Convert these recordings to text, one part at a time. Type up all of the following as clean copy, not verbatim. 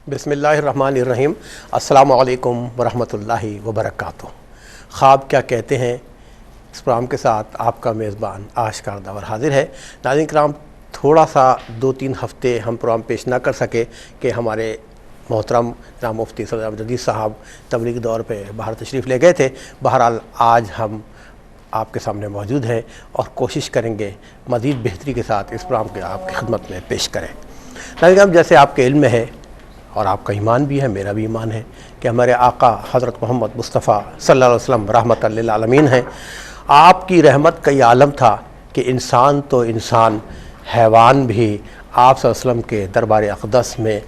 بسم اللہ الرحمن الرحیم۔ السلام علیکم ورحمۃ اللہ وبرکاتہ۔ خواب کیا کہتے ہیں اس پروگرام کے ساتھ آپ کا میزبان آشکار داور حاضر ہے۔ ناظرین کرام، تھوڑا سا 2-3 ہفتے ہم پروگرام پیش نہ کر سکے کہ ہمارے محترم جناب مفتی صدر احمد جدید صاحب تبلیغ دور پہ باہر تشریف لے گئے تھے۔ بہرحال آج ہم آپ کے سامنے موجود ہیں اور کوشش کریں گے مزید بہتری کے ساتھ اس پروگرام کے آپ کی خدمت میں پیش کریں۔ ناظرین کرام، جیسے آپ کے علم میں ہے اور آپ کا ایمان بھی ہے، میرا بھی ایمان ہے کہ ہمارے آقا حضرت محمد مصطفیٰ صلی اللہ علیہ وسلم رحمت للعالمین ہیں۔ آپ کی رحمت کا یہ عالم تھا کہ انسان تو انسان، حیوان بھی آپ صلی اللہ علیہ وسلم کے دربار اقدس میں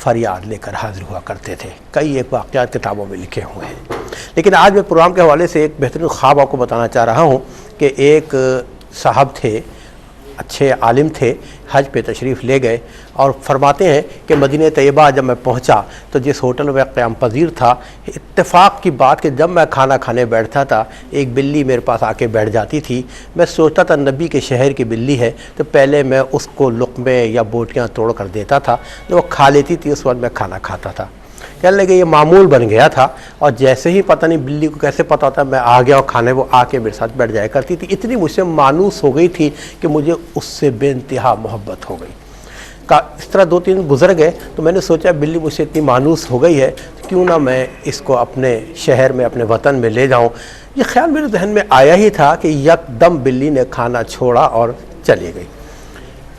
فریاد لے کر حاضر ہوا کرتے تھے۔ کئی ایک واقعات کتابوں میں لکھے ہوئے ہیں، لیکن آج میں پروگرام کے حوالے سے ایک بہترین خواب آپ کو بتانا چاہ رہا ہوں کہ ایک صاحب تھے، اچھے عالم تھے، حج پہ تشریف لے گئے اور فرماتے ہیں کہ مدینہ طیبہ جب میں پہنچا تو جس ہوٹل میں قیام پذیر تھا، اتفاق کی بات کہ جب میں کھانا کھانے بیٹھتا تھا ایک بلی میرے پاس آ کے بیٹھ جاتی تھی۔ میں سوچتا تھا نبی کے شہر کی بلی ہے تو پہلے میں اس کو لقمے یا بوٹیاں توڑ کر دیتا تھا، جو وہ کھا لیتی تھی اس وقت میں کھانا کھاتا تھا۔ کہنے لگے یہ معمول بن گیا تھا، اور جیسے ہی پتہ نہیں بلی کو کیسے پتہ ہوتا میں آ گیا اور کھانے وہ آ کے میرے ساتھ بیٹھ جایا کرتی تھی۔ اتنی مجھ سے مانوس ہو گئی تھی کہ مجھے اس سے بے انتہا محبت ہو گئی۔ اس طرح 2-3 دن گزر گئے تو میں نے سوچا بلی مجھ سے اتنی مانوس ہو گئی ہے، کیوں نہ میں اس کو اپنے شہر میں، اپنے وطن میں لے جاؤں۔ یہ خیال میرے ذہن میں آیا ہی تھا کہ یک دم بلی نے کھانا چھوڑا اور چلی گئی۔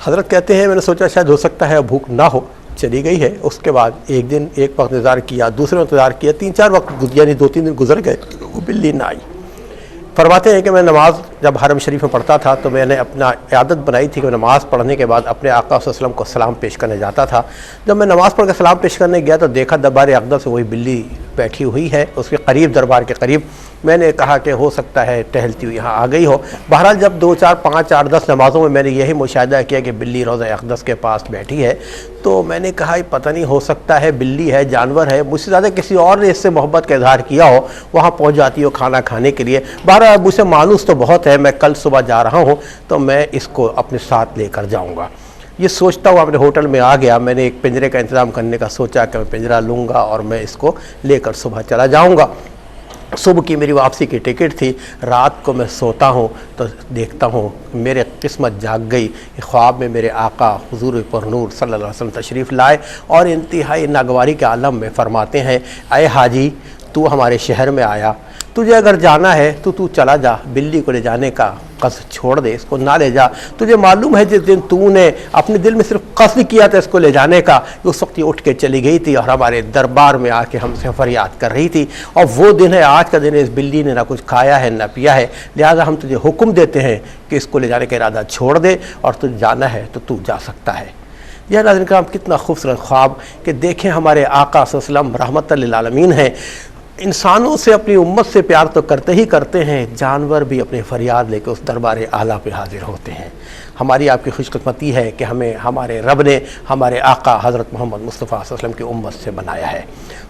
حضرت کہتے ہیں میں نے سوچا شاید ہو سکتا ہے بھوک نہ ہو، چلی گئی ہے۔ اس کے بعد ایک دن ایک وقت انتظار کیا، دوسرے انتظار کیا، 3-4 وقت یعنی 2-3 دن گزر گئے، وہ بلی نہ آئی۔ فرماتے ہیں کہ میں نماز جب حرم شریف میں پڑھتا تھا تو میں نے اپنا عادت بنائی تھی کہ نماز پڑھنے کے بعد اپنے آقا صلی اللہ علیہ وسلم کو سلام پیش کرنے جاتا تھا۔ جب میں نماز پڑھ کے سلام پیش کرنے گیا تو دیکھا دربار اقدس سے وہی بلی بیٹھی ہوئی ہے، اس کے قریب، دربار کے قریب۔ میں نے کہا کہ ہو سکتا ہے ٹہلتی ہوئی یہاں آ گئی ہو۔ بہرحال جب 2-4 5 8 10 نمازوں میں میں نے یہی مشاہدہ کیا کہ بلی روضہ اقدس کے پاس بیٹھی ہے، تو میں نے کہا یہ پتہ نہیں ہو سکتا ہے بلی ہے، جانور ہے، مجھ سے زیادہ کسی اور نے اس سے محبت کا اظہار کیا ہو، وہاں پہنچ جاتی ہو کھانا کھانے کے لیے۔ بہرحال مجھ سے مانوس تو بہت ہے، میں کل صبح جا رہا ہوں تو میں اس کو اپنے ساتھ لے کر جاؤں گا۔ یہ سوچتا ہوا اپنے ہوٹل میں آ گیا۔ میں نے ایک پنجرے کا انتظام کرنے کا سوچا کہ میں پنجرہ لوں گا اور میں اس کو لے کر صبح چلا جاؤں گا۔ صبح کی میری واپسی کی ٹکٹ تھی۔ رات کو میں سوتا ہوں تو دیکھتا ہوں میرے قسمت جاگ گئی۔ خواب میں میرے آقا حضور پر نور صلی اللہ علیہ وسلم تشریف لائے اور انتہائی ناگواری کے عالم میں فرماتے ہیں، اے حاجی تو ہمارے شہر میں آیا، تجھے اگر جانا ہے تو چلا جا، بلی کو لے جانے کا قصد چھوڑ دے، اس کو نہ لے جا۔ تجھے معلوم ہے جس دن تو نے اپنے دل میں صرف قصد کیا تھا اس کو لے جانے کا، اس وقت یہ اٹھ کے چلی گئی تھی اور ہمارے دربار میں آ کے ہم سے فریاد کر رہی تھی، اور وہ دن ہے آج کا دن ہے، اس بلی نے نہ کچھ کھایا ہے نہ پیا ہے، لہٰذا ہم تجھے حکم دیتے ہیں کہ اس کو لے جانے کا ارادہ چھوڑ دے، اور تجھے جانا ہے تو جا سکتا ہے۔ یہ ناظرین کرام کتنا خوبصورت خواب کہ دیکھیں ہمارے آقا صلی اللہ علیہ وسلم رحمت للعالمین ہیں۔ انسانوں سے، اپنی امت سے پیار تو کرتے ہی کرتے ہیں، جانور بھی اپنے فریاد لے کے اس دربار اعلیٰ پہ حاضر ہوتے ہیں۔ ہماری آپ کی خوش قسمتی ہے کہ ہمیں ہمارے رب نے ہمارے آقا حضرت محمد مصطفیٰ صلی اللہ علیہ وسلم کی امت سے بنایا ہے۔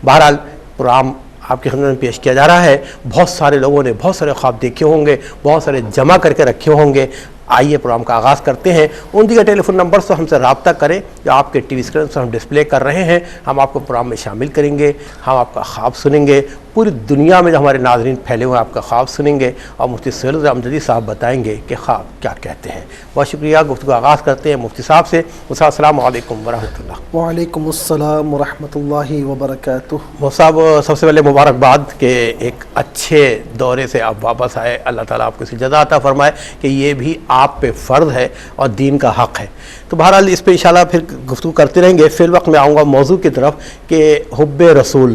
بہرحال پروگرام آپ کی خدمت میں پیش کیا جا رہا ہے۔ بہت سارے لوگوں نے بہت سارے خواب دیکھے ہوں گے، بہت سارے جمع کر کے رکھے ہوں گے۔ آئیے پروگرام کا آغاز کرتے ہیں۔ ان دیگر ٹیلی فون نمبر سے ہم سے رابطہ کریں جو آپ کے ٹی وی اسکرین سے ہم ڈسپلے کر رہے ہیں۔ ہم آپ کو پروگرام میں شامل کریں گے، ہم آپ کا خواب سنیں گے، پوری دنیا میں جو ہمارے ناظرین پھیلے ہوئے ہیں آپ کا خواب سنیں گے، اور مفتی صدر احمد جدید صاحب بتائیں گے کہ خواب کیا کہتے ہیں۔ بہت شکریہ۔ گفتگو آغاز کرتے ہیں مفتی صاحب سے۔ السلام علیکم ورحمۃ اللہ۔ وعلیکم السلام ورحمۃ اللہ وبرکاتہ۔ مفتی صاحب، سب سے پہلے مبارکباد کہ ایک اچھے دورے سے آپ واپس آئے۔ اللہ تعالیٰ آپ کو اسی جزا عطا فرمائے کہ یہ بھی آپ پہ فرض ہے اور دین کا حق ہے۔ تو بہرحال اس پہ انشاءاللہ پھر گفتگو کرتے رہیں گے۔ فی الوقت میں آؤں گا موضوع کی طرف کہ حب رسول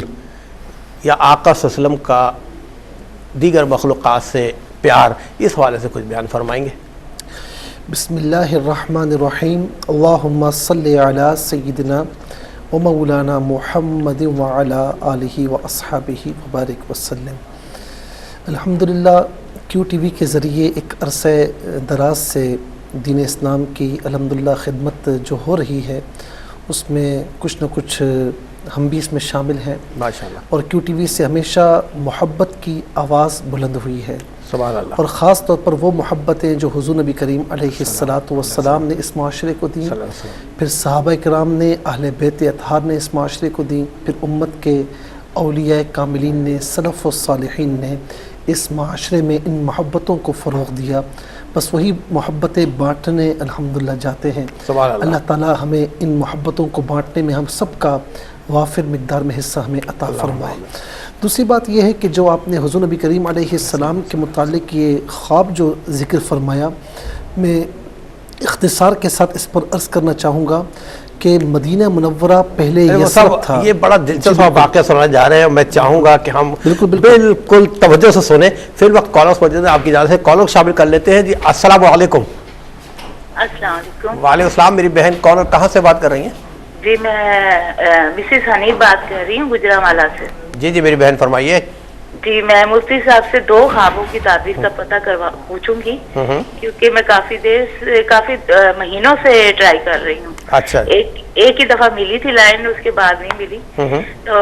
یا آقا صلی اللہ علیہ وسلم کا دیگر مخلوقات سے پیار، اس حوالے سے کچھ بیان فرمائیں گے؟ بسم اللہ الرحمن الرحیم۔ اللہم صلی علی سیدنا و مولانا محمد وعلی آلہ و اصحابہ وبارک وسلم۔ الحمدللہ کیو ٹی وی کے ذریعے ایک عرصہ دراز سے دین اسلام کی الحمدللہ خدمت جو ہو رہی ہے، اس میں کچھ نہ کچھ ہم بھی اس میں شامل ہیں ماشاءاللہ. اور کیو ٹی وی سے ہمیشہ محبت کی آواز بلند ہوئی ہے، سبحان اللہ. اور خاص طور پر وہ محبتیں جو حضور نبی کریم علیہ الصلاۃ والسلام نے اس معاشرے کو دیں، صلی اللہ علیہ وسلم. پھر صحابہ کرام نے، اہل بیت اطہار نے اس معاشرے کو دیں، پھر امت کے اولیاء کاملین نے، سلف و صالحین نے اس معاشرے میں ان محبتوں کو فروغ دیا. بس وہی محبتیں بانٹنے الحمدللہ جاتے ہیں. سبحان اللہ. اللہ تعالیٰ ہمیں ان محبتوں کو بانٹنے میں ہم سب کا وافر مقدار میں حصہ ہمیں عطا فرمائے. دوسری بات یہ ہے کہ جو آپ نے حضور نبی کریم علیہ السلام کے متعلق یہ خواب جو ذکر فرمایا، میں اختصار کے ساتھ اس پر عرض کرنا چاہوں گا کہ مدینہ منورہ پہلے یثرب تھا. یہ بڑا دلچسپ واقعہ سنانے جا رہے ہیں، میں چاہوں گا کہ ہم بالکل توجہ سے سنیں. فی الوقت کالرز موجود ہیں، آپ کی اجازت ہے کالر شامل کر لیتے ہیں. جی السلام علیکم. السلام علیکم. وعلیکم السلام. میری بہن کالر کہاں سے بات کر رہی ہیں؟ جی میں مسز حنیف بات کر رہی ہوں گجرانوالہ سے. جی میری بہن فرمائیے. جی میں مفتی صاحب سے 2 خوابوں کی تعبیر کا پتہ پوچھوں گی، کیونکہ میں کافی مہینوں سے ٹرائی کر رہی ہوں. اچھا. ایک ہی دفعہ ملی تھی لائن، اس کے بعد نہیں ملی. تو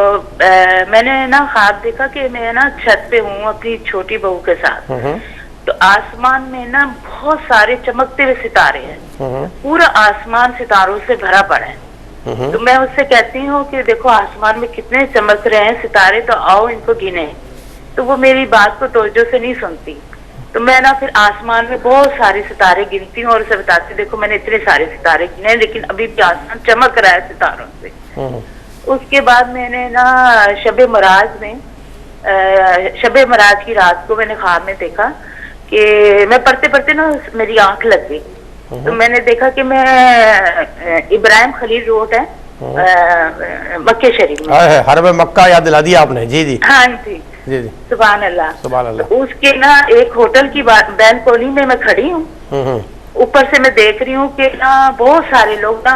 میں نے نا خواب دیکھا کہ میں نا چھت پہ ہوں اپنی چھوٹی بہو کے ساتھ، تو آسمان میں نا بہت سارے چمکتے ہوئے ستارے ہیں، پورا آسمان ستاروں سے بھرا پڑا ہے. تو میں اس سے کہتی ہوں کہ دیکھو آسمان میں کتنے چمک رہے ہیں ستارے، تو آؤ ان کو گنے. تو وہ میری بات کو توجہ سے نہیں سنتی. تو میں نا پھر آسمان میں بہت سارے ستارے گنتی ہوں اور اسے بتاتی دیکھو میں نے اتنے سارے ستارے گنے، لیکن ابھی بھی آسمان چمک رہا ہے ستاروں سے. اس کے بعد میں نے نا شب معراج کی رات کو میں نے خواب میں دیکھا کہ میں پڑھتے پڑھتے نا میری آنکھ لگ گئی. تو میں نے دیکھا کہ میں ابراہیم خلیل روڈ ہے مکہ شریف میں، حرم مکہ یاد دلا دیا آپ نے. جی ہاں جی. سبحان اللہ. سبحان اللہ. اس کے نا ایک ہوٹل کی بینکونی میں کھڑی ہوں، اوپر سے میں دیکھ رہی ہوں کہ نا بہت سارے لوگ نا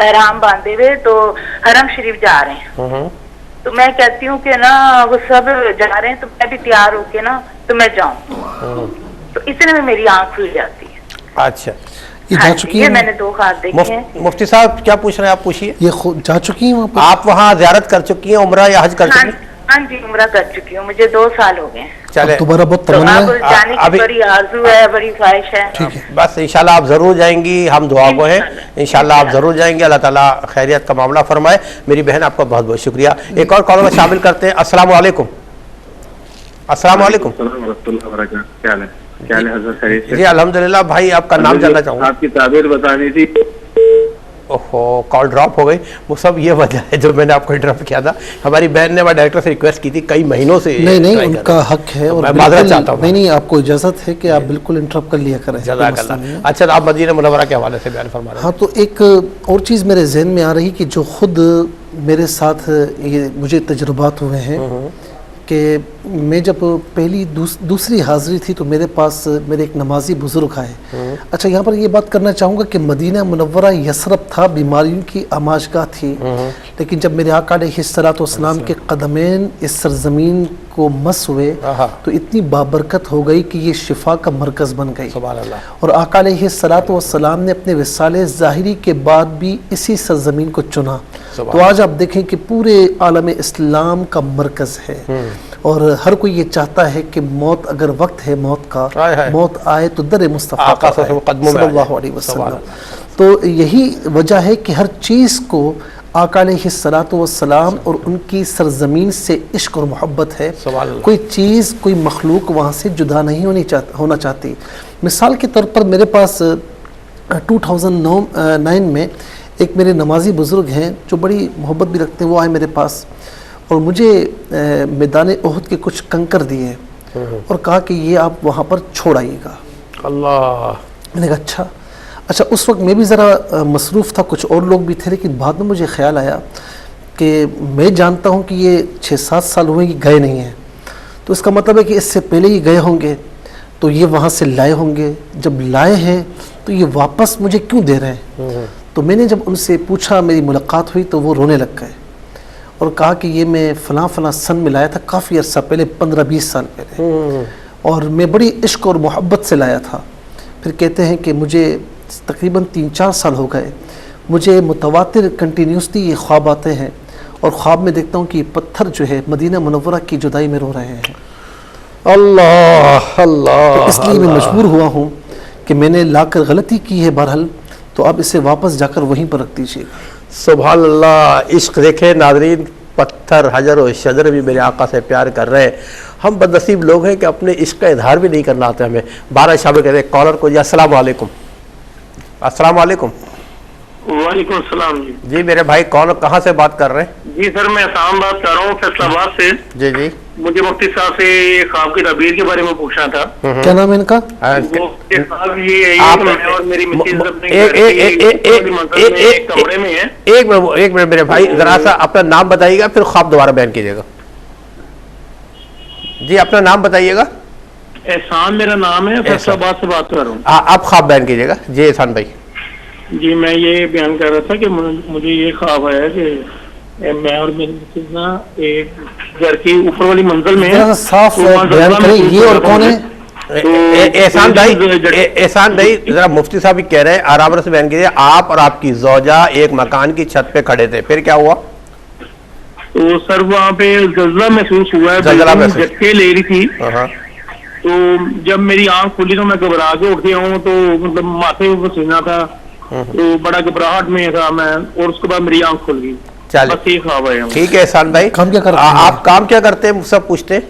احرام باندھے ہوئے تو حرم شریف جا رہے ہیں. تو میں کہتی ہوں کہ نا وہ سب جا رہے ہیں تو میں بھی تیار ہو کے نا تو میں جاؤں. تو اتنے میں میری آنکھ کھل جاتی ہے. اچھا. یہ میں نے 2 خواب دیکھے ہیں. مفتی صاحب کیا پوچھ رہے ہیں آپ؟ پوچھیے. یہ جا چکی ہیں آپ وہاں زیارت کر چکی ہیں، عمرہ یا حج کر چکی ہیں؟ ہاں جی عمرہ کر چکی ہوں، مجھے 2 سال ہو گئے. چلے دوبارہ بہت تو تمنا اب ہے. جانے کی بڑی آرزو ہے، بڑی خواہش ہے. بس انشاءاللہ آپ ضرور جائیں گی، ہم دعا گو ہیں. انشاءاللہ آپ ضرور جائیں گے. اللہ تعالیٰ خیریت کا معاملہ فرمائے. میری بہن آپ کا بہت بہت شکریہ. ایک اور کالر میں شامل کرتے ہیں. السلام علیکم. السلام علیکم. جی الحمدللہ. بھائی آپ کا نام جاننا چاہوں گا. آپ کی تعبیر بتانی تھی. اوہو کال ڈراپ ہو گئی. وہ سب یہ وجہ ہے جو میں نے آپ کو انٹرپٹ کیا تھا. ہماری بہن نے ہمارے ڈائریکٹر سے ریکویسٹ کی تھی کئی مہینوں سے. نہیں ان کا حق ہے اور میں معذرت چاہتا ہوں. نہیں آپ کو اجازت ہے کہ آپ بالکل انٹرپٹ کر لیا کریں. جزاک اللہ. اچھا آپ مدینہ منورہ کے حوالے سے بیان فرما رہے ہیں. ہاں تو ایک اور چیز میرے ذہن میں آ رہی کہ جو خود میرے ساتھ یہ مجھے تجربات ہوئے ہیں کہ میں جب پہلی دوسری حاضری تھی تو میرے پاس میرے ایک نمازی بزرگ آئے. اچھا یہاں پر یہ بات کرنا چاہوں گا کہ مدینہ منورہ یثرب تھا، بیماریوں کی آماجگاہ تھی، لیکن جب میرے آقا علیہ الصلوۃ والسلام کے قدمین اس سرزمین کو مس ہوئے تو اتنی بابرکت ہو گئی کہ یہ شفا کا مرکز بن گئی. سبحان اللہ. اور آقا علیہ الصلوۃ والسلام نے اپنے وصال ظاہری کے بعد بھی اسی سرزمین کو چنا. تو آج آپ دیکھیں کہ پورے عالم اسلام کا مرکز ہے اور ہر کوئی یہ چاہتا ہے کہ موت اگر وقت ہے موت کا، موت آئے تو در مصطفیٰ صلی اللہ علیہ وسلم. تو یہی وجہ ہے کہ ہر چیز کو آقا علیہ الصلوۃ والسلام اور ان کی سرزمین سے عشق اور محبت ہے. کوئی چیز کوئی مخلوق وہاں سے جدا نہیں ہونا چاہتی. مثال کے طور پر میرے پاس 2009 میں ایک میرے نمازی بزرگ ہیں جو بڑی محبت بھی رکھتے ہیں، وہ آئے میرے پاس اور مجھے میدان احد کے کچھ کنکر دیے اور کہا کہ یہ آپ وہاں پر چھوڑ آئیے گا. اللہ. میں نے کہا اچھا اس وقت میں بھی ذرا مصروف تھا، کچھ اور لوگ بھی تھے، لیکن بعد میں مجھے خیال آیا کہ میں جانتا ہوں کہ یہ 6-7 سال ہوئے کہ گئے نہیں ہیں، تو اس کا مطلب ہے کہ اس سے پہلے ہی گئے ہوں گے تو یہ وہاں سے لائے ہوں گے. جب لائے ہیں تو یہ واپس مجھے کیوں دے رہے ہیں؟ تو میں نے جب ان سے پوچھا، میری ملاقات ہوئی تو وہ رونے لگ گئے اور کہا کہ یہ میں فلاں سن میں لایا تھا، کافی عرصہ پہلے، 15-20 سال پہلے، اور میں بڑی عشق اور محبت سے لایا تھا. پھر کہتے ہیں کہ مجھے تقریباً 3-4 سال ہو گئے، مجھے متواتر کنٹینیوسلی یہ خواب آتے ہیں اور خواب میں دیکھتا ہوں کہ یہ پتھر جو ہے مدینہ منورہ کی جدائی میں رو رہے ہیں. اللہ اللہ. تو اس لیے میں مجبور ہوا ہوں کہ میں نے لا کر غلطی کی ہے بہرحال، تو اب اسے واپس جا کر وہیں پر رکھ دیجیے. سبحان اللہ. عشق دیکھیں ناظرین، پتھر حجر و شجر بھی میرے آقا سے پیار کر رہے ہیں. ہم بد نصیب لوگ ہیں کہ اپنے عشق کا اظہار بھی نہیں کرنا آتا ہمیں. 12 شامل کہتے ہیں کالر کو. جی السلام علیکم. السلام علیکم. وعلیکم السلام. جی میرے بھائی کون کہاں سے بات کر رہے ہیں؟ جی سر میں اسلام بات کر رہا ہوں، فیصل آباد سے. جی جی. مجھے مفتی صاحب سے خواب کی تعبیر کے بارے میں پوچھنا تھا. کیا نام ہے ان کا؟ وہ خواب یہ ہے کہ میں اور میری مسز اپنے گھر کی منزل میں ایک کمرے میں ہیں. ایک منٹ میرے بھائی، ذرا سا اپنا نام بتائیے گا پھر خواب دوبارہ بیان کیجیے گا. جی اپنا نام بتائیے گا. احسان میرا نام ہے، فیصل آباد سے بات کر رہا ہوں. آپ خواب بیان کیجیے گا. جی احسان بھائی. جی میں یہ بیان کر رہا تھا کہ مجھے یہ خواب ہے کہ میں اور میری مسز نا ایک گھر کی اوپر والی منزل میں ہیں. صاف بیان کریں یہ اور کون ہے؟ احسان بھائی ذرا مفتی صاحب بھی کہہ رہے ہیں، آرام سے بیان کیجیے. آپ اور آپ کی زوجہ ایک مکان کی چھت پہ کھڑے تھے، پھر کیا ہوا؟ تو سر وہاں پہ زلزلہ محسوس ہوا ہے، جھٹکے لے رہی تھی. تو جب میری آنکھ کھلی تو میں گھبرا کے اٹھ گیا ہوں، تو مطلب ماتھے پہ پسینہ تھا، تو بڑا گھبراہٹ میں تھا میں، اور اس کے بعد میری آنکھ کھل گئی. بس یہ خواب ہے. ٹھیک ہے احسان بھائی. کام کیا کرتے ہیں آپ؟ کام کیا کرتے ہیں سب پوچھتے ہیں.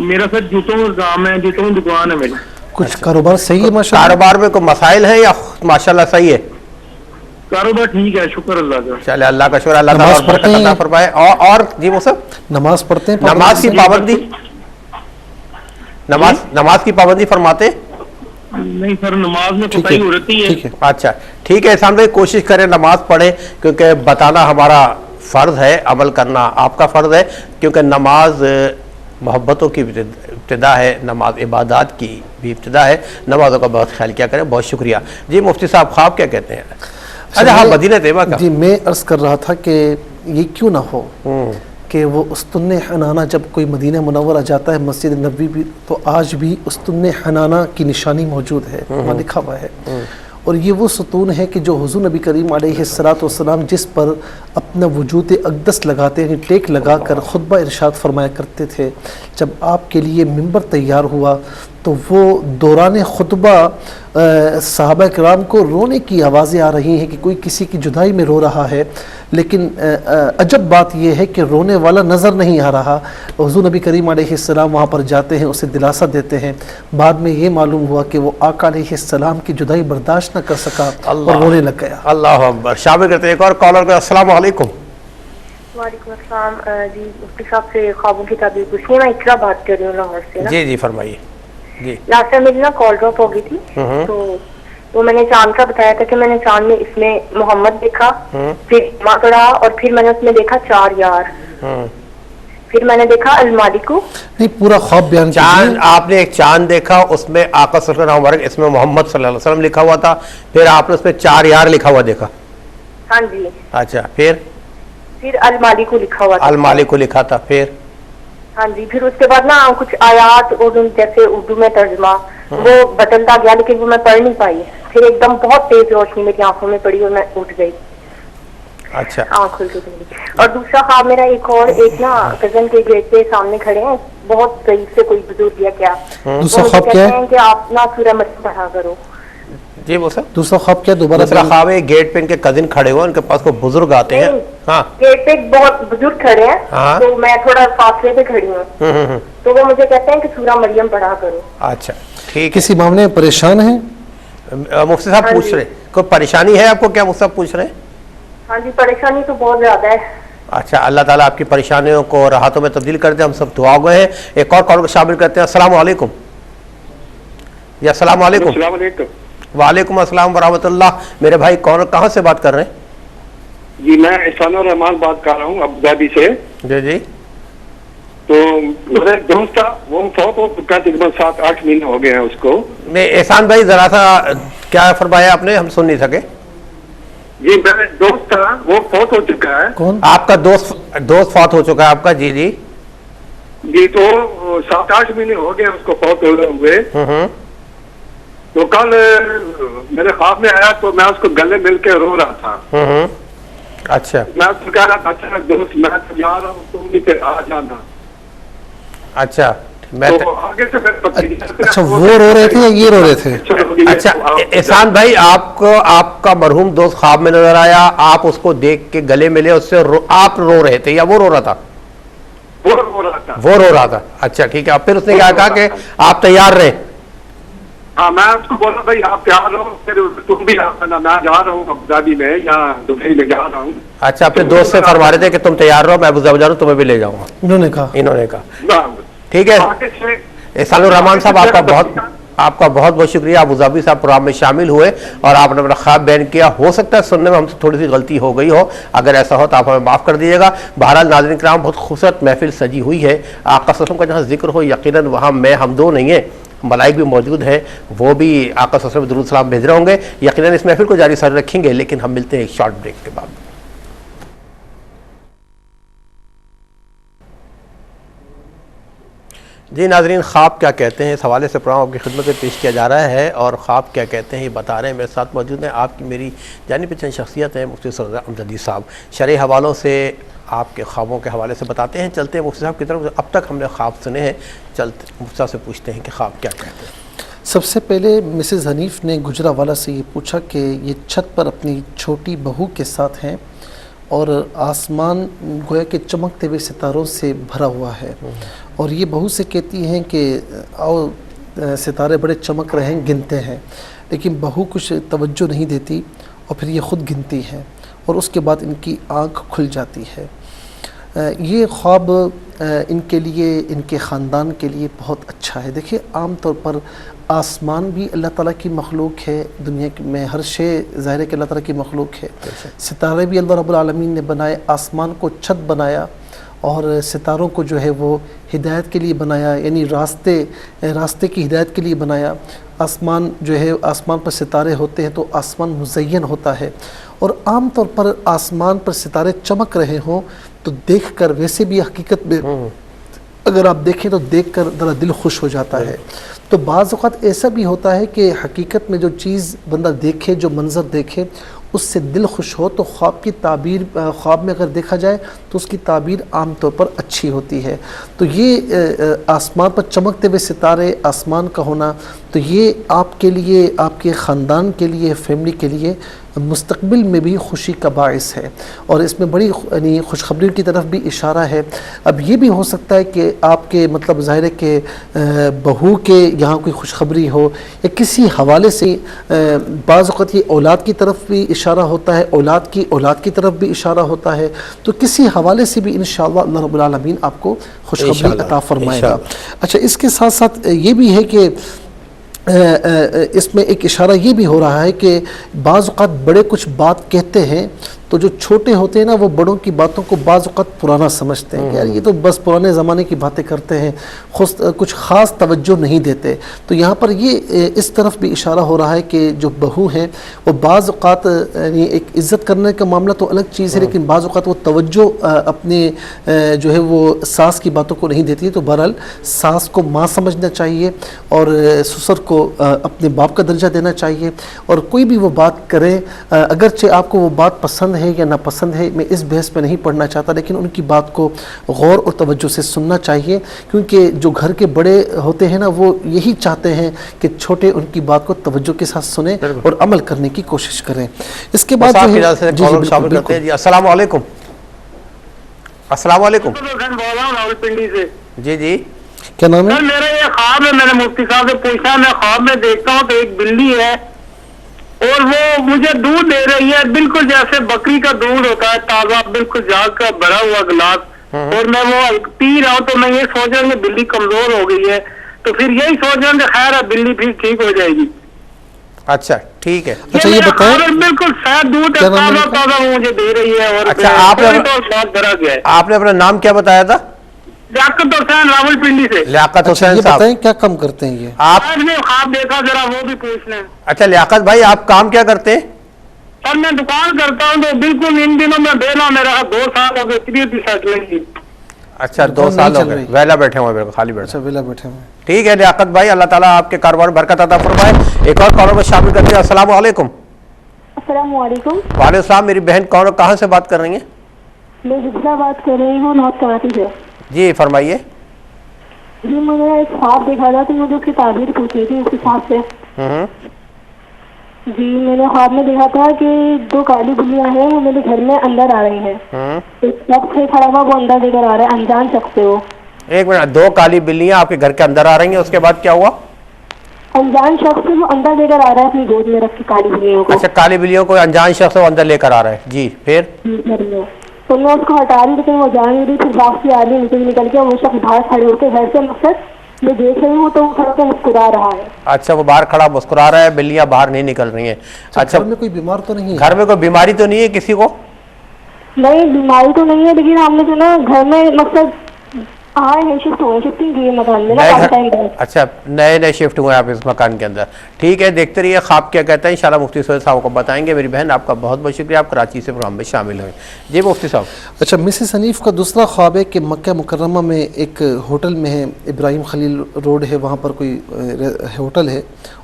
میرا سر جوتوں کا کام ہے، جوتوں کی دکان ہے میری. کچھ کاروبار صحیح ہے ماشاءاللہ؟ کاروبار میں کوئی مسائل ہیں یا ماشاءاللہ صحیح ہے؟ کاروبار ٹھیک ہے، شکر اللہ کا. چلے اللہ کا شکر. اللہ تعالیٰ برکت عطا فرمائے. اور جی وہ سب نماز پڑھتے ہیں؟ نماز کی پابندی، نماز کی پابندی فرماتے؟ نہیں سر، نماز میں کوتاہی ہو رہتی ہے. اچھا ٹھیک ہے احسان بھائی، کوشش کریں نماز پڑھیں، کیونکہ بتانا ہمارا فرض ہے، عمل کرنا آپ کا فرض ہے، کیونکہ نماز محبتوں کی ابتدا ہے، نماز عبادات کی بھی ابتدا ہے. نمازوں کا بہت خیال کیا کریں. بہت شکریہ. جی مفتی صاحب خواب کیا کہتے ہیں؟ اچھا ہاں مدینہ طیبہ کا. جی میں عرض کر رہا تھا کہ یہ کیوں نہ ہو کہ وہ استن حنانہ جب کوئی مدینہ منورہ جاتا ہے مسجد نبوی بھی، تو آج بھی استن حنانہ کی نشانی موجود ہے، وہاں لکھا ہوا ہے. اور یہ وہ ستون ہے کہ جو حضور نبی کریم علیہ السلام جس پر اپنا وجود اقدس لگاتے ہیں، ٹیک لگا کر خطبہ ارشاد فرمایا کرتے تھے. جب آپ کے لیے ممبر تیار ہوا تو وہ دوران خطبہ صحابہ کرام کو رونے کی آوازیں آ رہی ہیں کہ کوئی کسی کی جدائی میں رو رہا ہے، لیکن عجب بات یہ ہے کہ رونے والا نظر نہیں آ رہا. حضور نبی کریم علیہ السلام وہاں پر جاتے ہیں، اسے دلاسا دیتے ہیں. بعد میں یہ معلوم ہوا کہ وہ آقا علیہ السلام کی جدائی برداشت نہ کر سکا اور رونے لگ گیا. اللہ اکبر. شامل کرتے ہیں ایک اور کالر کو. السلام علیکم. وعلیکم السلام. جی مفتی صاحب سے خوابوں کی تعبیر پوچھنی ہے. میں اقرا بات کر رہی ہوں لاہور سے. جی جی فرمائیے. جی لاسٹ ٹائم میری نا کال ڈراپ ہو گئی تھی، تو وہ میں نے چاند کا بتایا تھا کہ میں نے چاند میں اس میں محمد دیکھا، پھر ماں پڑھا، اور پھر میں نے اس میں دیکھا 4 یار، پھر میں نے دیکھا المالکو. نہیں پورا خواب بیان چاند آپ نے ایک چاند دیکھا، اس میں آقا صلی اللہ علیہ وسلم اس میں محمد صلی اللہ علیہ وسلم لکھا ہوا تھا، پھر آپ نے اس میں 4 یار لکھا ہوا دیکھا. ہاں جی. اچھا پھر المالکو لکھا ہوا تھا. المالکو لکھا تھا. پھر ہاں جی. پھر اس کے بعد نا کچھ آیات جیسے اردو میں ترجمہ وہ بدلتا گیا، لیکن وہ میں پڑھ نہیں پائی. پھر ایک دم بہت تیز روشنی میری آنکھوں میں پڑی اور میں اٹھ گئی. اچھا آنکھ کھل کے چلی. اور دوسرا خواب میرا ایک نا کزن کے گیٹ پہ سامنے کھڑے ہیں، بہت ضعیف سے کوئی بزرگ یا کیا، دوسرا خواب کیا ہے کہ آپ نا سورہ مریم پڑھا کرو. جی وہ سر دوسرا خواب کیا؟ دوبارہ دوسرا خواب ہے گیٹ پہ ان کے کزن کھڑے ہوئے، ان کے پاس کوئی بزرگ آتے ہیں. ہاں گیٹ پہ بہت بزرگ کھڑے ہیں، تو میں تھوڑا فاصلے پہ کھڑی ہوں، تو وہ مجھے کہتے ہیں کہ سورہ مریم پڑھا کرو. اچھا ٹھیک. کسی معاملے میں پریشان ہیں؟ مفتی صاحب پوچھ رہے کوئی پریشانی ہے آپ کو؟ کیا مفتی صاحب پوچھ رہے ہیں؟ ہاں جی پریشانی تو بہت زیادہ ہے. اچھا اللہ تعالیٰ آپ کی پریشانیوں کو راحتوں میں تبدیل کر دیں. ہم سب دعا گوئے ہیں. ایک اور کال کو شامل کرتے ہیں. السلام علیکم. جی السلام علیکم. السلام علیکم. وعلیکم السلام ورحمۃ اللہ. میرے بھائی کون کہاں سے بات کر رہے ہیں؟ جی میں احسان الرحمان بات کر رہا ہوں ابوظہبی سے. جی جی. تو میرا ایک دوست تھا، وہ فوت ہو چکا، تقریباً 7-8 مہینے ہو گئے ہیں اس کو. میں احسان بھائی ذرا سا کیا فرمایا آپ نے؟ ہم سن نہیں سکے. جی میرا ایک دوست تھا، وہ فوت ہو چکا ہے. کون؟ آپ کا دوست فوت ہو چکا ہے آپ کا؟ جی جی جی تو 7-8 مہینے ہو گئے اس کو فوت ہوئے. تو کل میرے خواب میں آیا تو میں اس کو گلے مل کے رو رہا تھا. اچھا میں اس کو کہہ رہا تھا اچھا دوست میں تیار ہوں تم بھی پھر آ جانا. اچھا میں تو آگے سے پھر اچھا وہ رو رہے تھے یا یہ رو رہے تھے؟ اچھا احسان بھائی آپ کا مرحوم دوست خواب میں نظر آیا, آپ اس کو دیکھ کے گلے ملے, اس سے آپ رو رہے تھے یا وہ رو رہا تھا؟ وہ رو رہا تھا. وہ رو رہا تھا. اچھا ٹھیک ہے. پھر اس نے کیا کہا کہ آپ تیار رہے؟ ہاں میں اس کو بولا بھائی آپ تیار رہو, پھر تم بھی آنا, میں جا رہا ہوں ابوظہبی میں یا دبئی میں جا رہا ہوں. اچھا پھر دوست سے فرما رہے تھے کہ تم تیار رہو, میں ابوظہبی جا رہا ہوں, تمہیں بھی لے جاؤں گا. انہوں نے کہا ٹھیک ہے. احسان الرحمان صاحب آپ کا بہت بہت شکریہ. ابوظہبی صاحب پروگرام میں شامل ہوئے اور آپ نے اپنا خواب بیان کیا. ہو سکتا ہے سننے میں ہم سے تھوڑی سی غلطی ہو گئی ہو, اگر ایسا ہو تو آپ ہمیں معاف کر دیجیے گا. بہرحال ناظرین کرام صاحب بہت خوبصورت محفل سجی ہوئی ہے. آقا صلی اللہ علیہ وسلم کا جہاں ذکر ہو یقیناً وہاں میں ہم دو نہیں ہیں, ملائک بھی موجود ہیں, وہ بھی آقا صلی اللہ علیہ وسلم درود سلام بھیج رہے ہوں گے. یقیناً اس محفل کو جاری ساری رکھیں گے, لیکن ہم ملتے ہیں ایک شارٹ بریک کے بعد. جی ناظرین, خواب کیا کہتے ہیں اس حوالے سے پروگرام آپ کی خدمت میں پیش کیا جا رہا ہے, اور خواب کیا کہتے ہیں یہ بتا رہے ہیں. میرے ساتھ موجود ہیں آپ کی میری جانی پہچان شخصیت ہیں مفتی سرور احمد علی صاحب. شرعی حوالوں سے آپ کے خوابوں کے حوالے سے بتاتے ہیں. چلتے ہیں مفتی صاحب کی طرف. اب تک ہم نے خواب سنے ہیں, چلتے مفتی صاحب سے پوچھتے ہیں کہ خواب کیا کہتے ہیں. سب سے پہلے مسز حنیف نے گجرانوالہ سے یہ پوچھا کہ یہ چھت پر اپنی چھوٹی بہو کے ساتھ ہیں اور آسمان گویا کہ چمکتے ہوئے ستاروں سے بھرا ہوا ہے, اور یہ بہو سے کہتی ہیں کہ آؤ ستارے بڑے چمک رہے ہیں, گنتے ہیں, لیکن بہو کچھ توجہ نہیں دیتی اور پھر یہ خود گنتی ہے اور اس کے بعد ان کی آنکھ کھل جاتی ہے. یہ خواب ان کے لیے, ان کے خاندان کے لیے بہت اچھا ہے. دیکھیے عام طور پر آسمان بھی اللہ تعالیٰ کی مخلوق ہے, دنیا میں ہر شے ظاہر ہے کہ اللہ تعالیٰ کی مخلوق ہے. ستارے بھی اللہ رب العالمین نے بنائے, آسمان کو چھت بنایا اور ستاروں کو جو ہے وہ ہدایت کے لیے بنایا, یعنی راستے کی ہدایت کے لیے بنایا. آسمان جو ہے, آسمان پر ستارے ہوتے ہیں تو آسمان مزین ہوتا ہے, اور عام طور پر آسمان پر ستارے چمک رہے ہوں تو دیکھ کر, ویسے بھی حقیقت میں اگر آپ دیکھیں تو دیکھ کر ذرا دل خوش ہو جاتا ہے. تو بعض اوقات ایسا بھی ہوتا ہے کہ حقیقت میں جو چیز بندہ دیکھے, جو منظر دیکھے, اس سے دل خوش ہو تو خواب کی تعبیر, خواب میں اگر دیکھا جائے تو اس کی تعبیر عام طور پر اچھی ہوتی ہے. تو یہ آسمان پر چمکتے ہوئے ستارے, آسمان کا ہونا, تو یہ آپ کے لیے, آپ کے خاندان کے لیے, فیملی کے لیے مستقبل میں بھی خوشی کا باعث ہے, اور اس میں بڑی یعنی خوشخبری کی طرف بھی اشارہ ہے. اب یہ بھی ہو سکتا ہے کہ آپ کے مطلب ظاہر ہے کہ بہو کے یہاں کوئی خوشخبری ہو یا کسی حوالے سے, بعض اوقات یہ اولاد کی طرف بھی اشارہ ہوتا ہے, اولاد کی طرف بھی اشارہ ہوتا ہے, تو کسی حوالے سے بھی انشاءاللہ اللہ رب العالمین آپ کو خوشخبری عطا فرمائے گا. اچھا اس کے ساتھ ساتھ یہ بھی ہے کہ اس میں ایک اشارہ یہ بھی ہو رہا ہے کہ بعض اوقات بڑے کچھ بات کہتے ہیں تو جو چھوٹے ہوتے ہیں نا وہ بڑوں کی باتوں کو بعض اوقات پرانا سمجھتے ہیں کہ یار یہ تو بس پرانے زمانے کی باتیں کرتے ہیں, کچھ خاص توجہ نہیں دیتے. تو یہاں پر یہ اس طرف بھی اشارہ ہو رہا ہے کہ جو بہو ہیں وہ بعض اوقات یعنی ایک عزت کرنے کا معاملہ تو الگ چیز ہے, لیکن بعض اوقات وہ توجہ اپنے جو ہے وہ ساس کی باتوں کو نہیں دیتی. تو بہرحال ساس کو ماں سمجھنا چاہیے اور سسر کو اپنے باپ کا درجہ دینا چاہیے, اور کوئی بھی وہ بات کریں اگرچہ آپ کو وہ بات پسند ہے یا ناپسند ہے, میں اس بحث پہ نہیں پڑھنا چاہتا, لیکن ان کی بات کو غور اور توجہ سے سننا چاہیے, کیونکہ جو گھر کے بڑے ہوتے ہیں نا وہ یہی چاہتے ہیں کہ چھوٹے ان کی بات کو توجہ کے ساتھ سنیں اور عمل کرنے کی کوشش کریں. اس کے بعد السلام علیکم. السلام علیکم. جی جی کیا نام ہے؟ میرا یہ خواب ہے, میں نے مفتی صاحب سے پوچھا, میں خواب میں دیکھتا ہوں تو ایک بلی ہے اور وہ مجھے دودھ دے رہی ہے, بالکل جیسے بکری کا دودھ ہوتا ہے تازہ, بالکل جاگ کا بھرا ہوا گلاس, اور میں وہ پی رہا ہوں. تو میں یہ سوچ رہا ہوں کہ بلی کمزور ہو گئی ہے, تو پھر یہی سوچ رہا ہوں کہ خیر ہے بلی پھر ٹھیک ہو جائے گی. اچھا ٹھیک ہے. اچھا یہ بتائیں بالکل شاید دودھ تازہ وہ مجھے دے رہی ہے, اور اچھا آپ نے اپنا نام کیا بتایا تھا؟ لیاقت حسین راول پنڈی سے. لیاقت حسین یہ صاحب بتائیں کیا کام کرتے ہیں یہ آپ؟ نے خواب دیکھا, ذرا وہ بھی پوچھ لیں. اچھا لیاقت بھائی آپ کام کیا کرتے ہیں؟ سر میں دکان کرتا ہوں, تو بالکل ان دنوں میں بیلا میرا 2 سال ہو گئے, 3 سیٹلنگ کی. اچھا 2 سال ہو گئے ویلا بیٹھے ہوئے, بالکل خالی بیٹھے. اچھا ویلا بیٹھے ہوئے. ٹھیک ہے لیاقت بھائی, اللہ تعالیٰ آپ کے کاروبار برکت عطا فرمائے. ایک اور کالر میں شامل کرتے ہیں. السلام علیکم. السلام علیکم. وعلیکم السلام. میری بہن کون اور کہاں سے بات کر رہی ہیں؟ میں حفظہ بات کر رہی ہوں نارتھ کراچی سے. جی فرمائیے. جی مجھے ایک خواب دیکھا تھا تو مجھے اس کی تعبیر پوچھی تھی اس حساب سے. جی میں نے خواب میں دیکھا تھا کہ 2 کالی بلیاں ہیں وہ میرے گھر میں اندر آ رہی ہیں. ایک شخص سے کھڑا ہوا وہ اندر لے کر آ رہا ہے, انجان شخص سے. وہ ایک منٹ, 2 کالی بلیاں آپ کے گھر کے اندر آ رہی ہیں, اس کے بعد کیا ہوا؟ انجان شخص سے وہ اندر لے کر آ رہا ہے اپنی گود میں رکھ کے کالی بلیوں کو. اچھا کالی بلیوں کو انجان شخص وہ اندر لے کر آ رہا ہے. جی پھر؟ گھر میں تو میں اس کو ہٹا رہی لیکن وہ جا نہیں رہی. پھر واپسی آ رہی نیچے نکل کے, وہ شخص باہر کھڑے ہو کے گھر سے مقصد میں دیکھ رہی ہوں تو وہ کھڑ کے مسکرا رہا ہے. اچھا وہ باہر کھڑا مسکرا رہا ہے, بلیاں باہر نہیں نکل رہی ہیں. اچھا گھر میں کوئی بیمار تو نہیں ہے؟ گھر میں کوئی بیماری تو نہیں ہے کسی کو؟ نہیں بیماری تو نہیں ہے لیکن ہم نے جو نا گھر میں مقصد آئے ہیں, شفٹ ہوئے, شفٹنگ کی ہے مکان میں نا کافی ٹائم بعد. اچھا نئے شفٹ ہوئے آپ اس مکان کے اندر. ٹھیک ہے دیکھتے رہیے خواب کیا کہتا ہے, انشاءاللہ مفتی سہیل صاحب کو بتائیں گے. میری بہن آپ کا بہت بہت شکریہ, آپ کراچی سے پروگرام میں شامل ہوئے. جی مفتی صاحب. اچھا مسز حنیف کا دوسرا خواب ہے کہ مکہ مکرمہ میں ایک ہوٹل میں ہے, ابراہیم خلیل روڈ ہے, وہاں پر کوئی ہوٹل ہے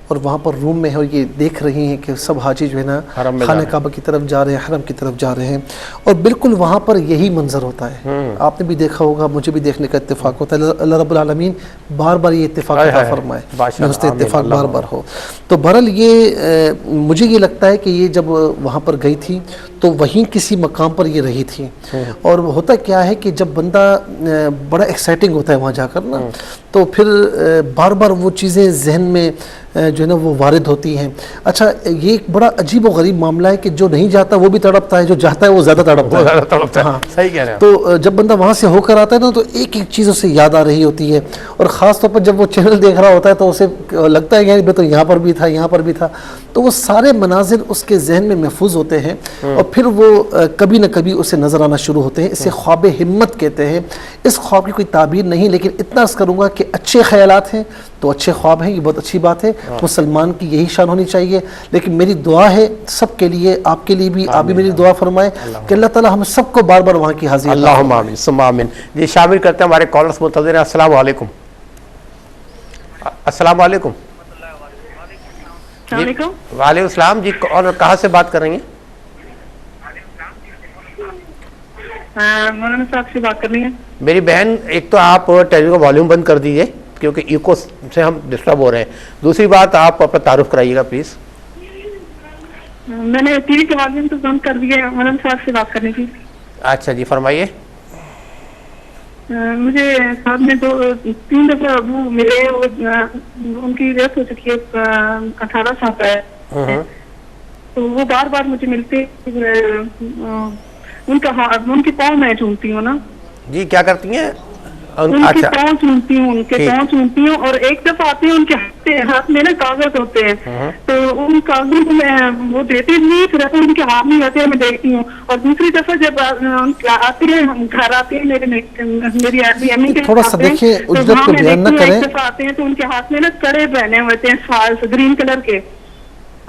اور وہاں پر روم میں ہے, اور یہ دیکھ رہی ہیں کہ سب حاجی جو ہے نا خانہ کعبہ کی طرف جا رہے ہیں, حرم کی طرف جا رہے ہیں, اور بالکل وہاں پر یہی منظر ہوتا ہے. آپ نے بھی دیکھا ہوگا, مجھے بھی دیکھنے کا اتفاق ہوتا ہے. اللہ رب العالمین بار بار یہ اتفاق عطا فرمائے, حسن اتفاق بار بار ہو. تو بہرحال یہ مجھے یہ لگتا ہے کہ یہ جب وہاں پر گئی تھی تو وہیں کسی مقام پر یہ رہی تھی. اور ہوتا کیا ہے کہ جب بندہ بڑا ایکسائٹنگ ہوتا ہے وہاں جا کر نا, تو پھر بار بار وہ چیزیں ذہن میں جو ہے نا وہ وارد ہوتی ہیں. اچھا یہ ایک بڑا عجیب و غریب معاملہ ہے کہ جو نہیں جاتا وہ بھی تڑپتا ہے, جو جاتا ہے وہ زیادہ تڑپتا ہے. ہاں صحیح کہہ رہے ہیں. تو جب بندہ وہاں سے ہو کر آتا ہے نا تو ایک ایک چیز اسے یاد آ رہی ہوتی ہے, اور خاص طور پر جب وہ چینل دیکھ رہا ہوتا ہے تو اسے لگتا ہے کہ تو یہاں پر بھی تھا, یہاں پر بھی تھا. تو وہ سارے مناظر اس کے ذہن میں محفوظ ہوتے ہیں, اور پھر وہ کبھی نہ کبھی اسے نظر آنا شروع ہوتے ہیں. اسے خواب ہمت کہتے ہیں. اس خواب کی کوئی تعبیر نہیں, لیکن اتنا عرض کروں گا کہ اچھے خیالات ہیں تو اچھے خواب ہیں, یہ بہت اچھی بات ہے. مسلمان کی یہی شان ہونی چاہیے. لیکن میری دعا ہے سب کے لیے, آپ کے لیے بھی, آپ بھی میری دعا فرمائیں کہ اللہ تعالی ہم سب کو بار بار وہاں کی حاضری. اللہم آمین ثم آمین. جی شامل کرتے ہیں, ہمارے کالرز منتظر ہیں. السلام علیکم. السلام علیکم. وعلیکم السلام. جی اور کہاں سے بات کر رہی ہیں؟ مولانا صاحب سے بات کرنی ہے. میری بہن ایک تو آپ ٹیلی ویژن کا والیوم بند کر دیجئے کیونکہ ایکو سے ہم ڈسٹرب ہو رہے ہیں. دوسری بات آپ اپنا تعارف کرائیے گا پلیز. میں نے ٹی وی کے والیوم تو بند کر دیا, مولانا صاحب سے بات کرنی تھی. اچھا جی فرمائیے. مجھے ساتھ میں 2-3 دفعہ ابو ملے, ان کی ڈیتھ ہو چکی ہے 18 سال کا ہے, تو وہ بار بار مجھے ملتے, ان کی پاؤں میں چومتی ہوں نا. جی کیا کرتی ہیں؟ ان کی پاؤں چومتی ہوں, ان کے پاؤں چومتی ہوں. اور ایک دفعہ آتے ہیں ان کے ہاتھ میں نا کاغذ ہوتے ہیں, تو ان کاغذوں کو میں وہ دیتے نہیں, پھر ان کے ہاتھ نہیں آتے ہیں, میں دیکھتی ہوں. اور دوسری دفعہ جب آتے ہیں گھر آتے ہیں میری امی کے, تھوڑا سا دیکھیں اجرت کو بیان نہ کریں. ایک دفعہ آتے ہیں تو ان کے ہاتھ میں نا کڑے پہنے ہوتے ہیں فالس گرین کلر کے.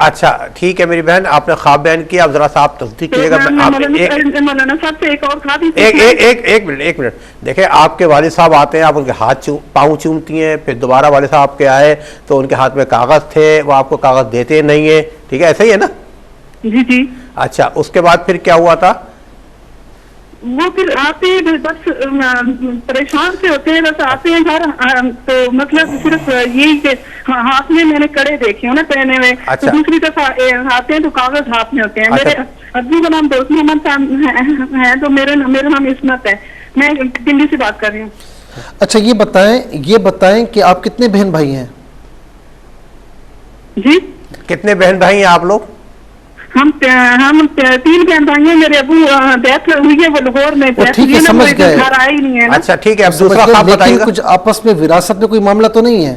اچھا ٹھیک ہے میری بہن, آپ نے خواب بیان کیا, اب ذرا سا آپ تصدیق کیجیے گا. مولانا صاحب سے ایک اور خواب, ایک منٹ دیکھیں, آپ کے والد صاحب آتے ہیں, آپ ان کے ہاتھ پاؤں چومتی ہیں, پھر دوبارہ والد صاحب آپ کے آئے تو ان کے ہاتھ میں کاغذ تھے, وہ آپ کو کاغذ دیتے نہیں ہیں, ٹھیک ہے ایسا ہی ہے نا؟ جی جی. اچھا اس کے بعد پھر کیا ہوا تھا؟ وہ پھر آتے ہیں بس پریشان سے ہوتے ہیں, بس آتے ہیں گھر, تو مطلب صرف یہی کہ ہاتھ میں نے کڑے دیکھے ہیں نا پہنے ہوئے. تو دوسری دفعہ آتے ہیں تو کاغذ ہاتھ میں ہوتے ہیں. میرے ابو کا نام دوست محمد صاحب ہے, تو میرا نام عصمت ہے, میں دلی سے بات کر رہی ہوں. اچھا یہ بتائیں کہ آپ کتنے بہن بھائی ہیں؟ جی کتنے بہن بھائی ہیں آپ لوگ؟ ہم 3 بہن بھائی ہیں. میرے ابو ڈیتھ ہوئی ہے, وہ لاہور میں گھر آئے ہی نہیں ہے. اچھا ٹھیک ہے, اب دوسرا خواب بتائیے گا. کچھ آپس میں وراثت میں کوئی معاملہ تو نہیں ہے؟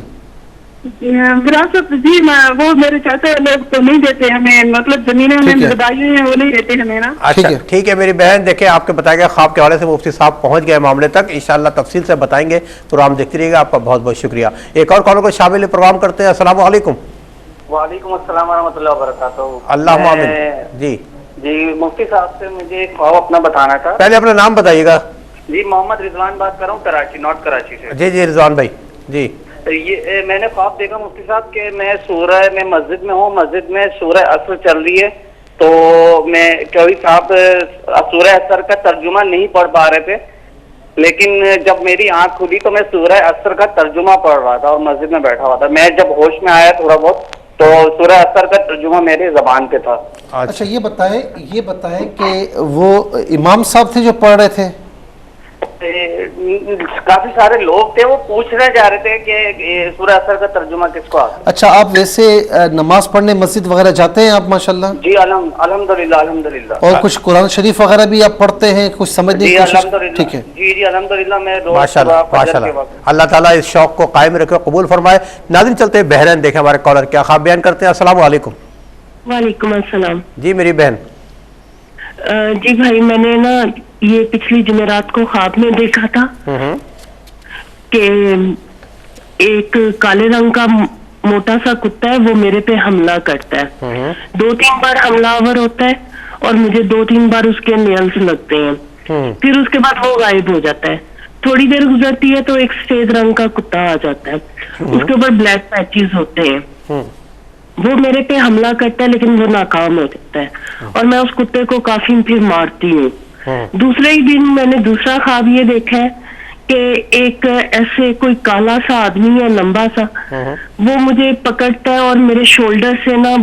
وراثت جی وہ میرے چاچا لوگ تو نہیں دیتے ہمیں, مطلب زمینیں ہمیں دبائی ہیں وہ نہیں دیتے ہمیں نا. اچھا ٹھیک ہے میری بہن, دیکھیں آپ کے بتایا گیا خواب کے حوالے سے مفتی صاحب پہنچ گئے معاملے تک, انشاءاللہ تفصیل سے بتائیں گے. پروگرام دیکھتے رہیے گا, آپ کا بہت بہت شکریہ. ایک اور کالر کو شامل پروگرام کرتے ہیں. السلام علیکم. وعلیکم السلام ورحمۃ اللہ وبرکاتہ. اللہ آمین. جی مفتی صاحب سے مجھے ایک خواب اپنا بتانا تھا. پہلے اپنا نام بتائیے گا. جی محمد رضوان بات کر رہا ہوں, کراچی, نارتھ کراچی سے. جی رضوان بھائی. جی یہ میں نے خواب دیکھا مفتی صاحب کہ میں مسجد میں ہوں, مسجد میں سورہ عصر چل رہی ہے, تو میں کوئی صاحب سورہ اثر کا ترجمہ نہیں پڑھ پا رہے تھے، لیکن جب میری آنکھ کھلی تو میں سورہ اثر کا ترجمہ پڑھ رہا تھا اور مسجد میں بیٹھا ہوا تھا. میں جب ہوش میں آیا تھوڑا بہت تو سورہ اثر کا ترجمہ میرے زبان پہ تھا. اچھا یہ بتائیں کہ وہ امام صاحب تھے جو پڑھ رہے تھے؟ کافی سارے لوگ تھے، وہ پوچھنے جا رہے تھے کہ سورہ اثر کا ترجمہ کس کو آتا ہے. اچھا آپ ویسے نماز پڑھنے مسجد وغیرہ جاتے ہیں آپ ماشاءاللہ؟ جی الحمدللہ. اور کچھ قرآن شریف وغیرہ بھی آپ پڑھتے ہیں، کچھ سمجھنے کی کوشش؟ ٹھیک ہے جی الحمدللہ. میں ماشاءاللہ اللہ تعالیٰ اس شوق کو قائم رکھے، قبول فرمائے. ناظرین چلتے ہیں بحرین، دیکھیں ہمارے کالر کیا خواب بیان کرتے ہیں. السلام علیکم. وعلیکم السلام. جی میری بہن. جی بھائی میں نے نا یہ پچھلی جمعرات کو خواب میں دیکھا تھا کہ ایک کالے رنگ کا موٹا سا کتا ہے، وہ میرے پہ حملہ کرتا ہے. 2-3 بار حملہ آور ہوتا ہے اور مجھے 2-3 بار اس کے نیلز لگتے ہیں. پھر اس کے بعد وہ غائب ہو جاتا ہے. تھوڑی دیر گزرتی ہے تو ایک سفید رنگ کا کتا آ جاتا ہے، اس کے اوپر بلیک پیچز ہوتے ہیں. وہ میرے پہ حملہ کرتا ہے لیکن وہ ناکام ہو جاتا ہے اور میں اس کتے کو کافی پھر مارتی ہوں. دوسرے ہی دن میں نے دوسرا خواب یہ دیکھا ہے کہ ایک ایسے کوئی کالا سا آدمی ہے لمبا سا، وہ مجھے پکڑتا ہے اور میرے شولڈر سے نا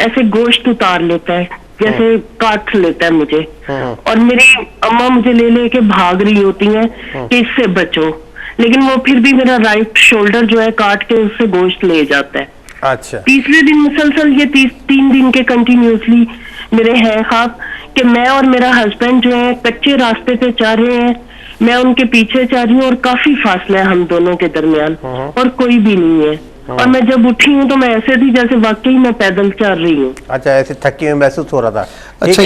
ایسے گوشت اتار لیتا ہے، جیسے کاٹ لیتا ہے مجھے، اور میری اماں مجھے لے لے کے بھاگ رہی ہوتی ہیں کہ اس سے بچو، لیکن وہ پھر بھی میرا رائٹ شولڈر جو ہے کاٹ کے اس سے گوشت لے جاتا ہے. اچھا. تیسرے دن مسلسل یہ 3 دن کے کنٹینیوسلی میرے ہیں خواب کہ میں اور میرا ہسبینڈ جو ہے کچے راستے پہ چل رہے ہیں، میں ان کے پیچھے چل رہی ہوں اور کافی فاصلہ ہے ہم دونوں کے درمیان اور کوئی بھی نہیں ہے، اور میں جب اٹھی ہوں تو میں ایسے تھی جیسے واقعی میں پیدل چل رہی ہوں. اچھا ایسے تھکی ہوئی محسوس ہو رہا تھا. اچھا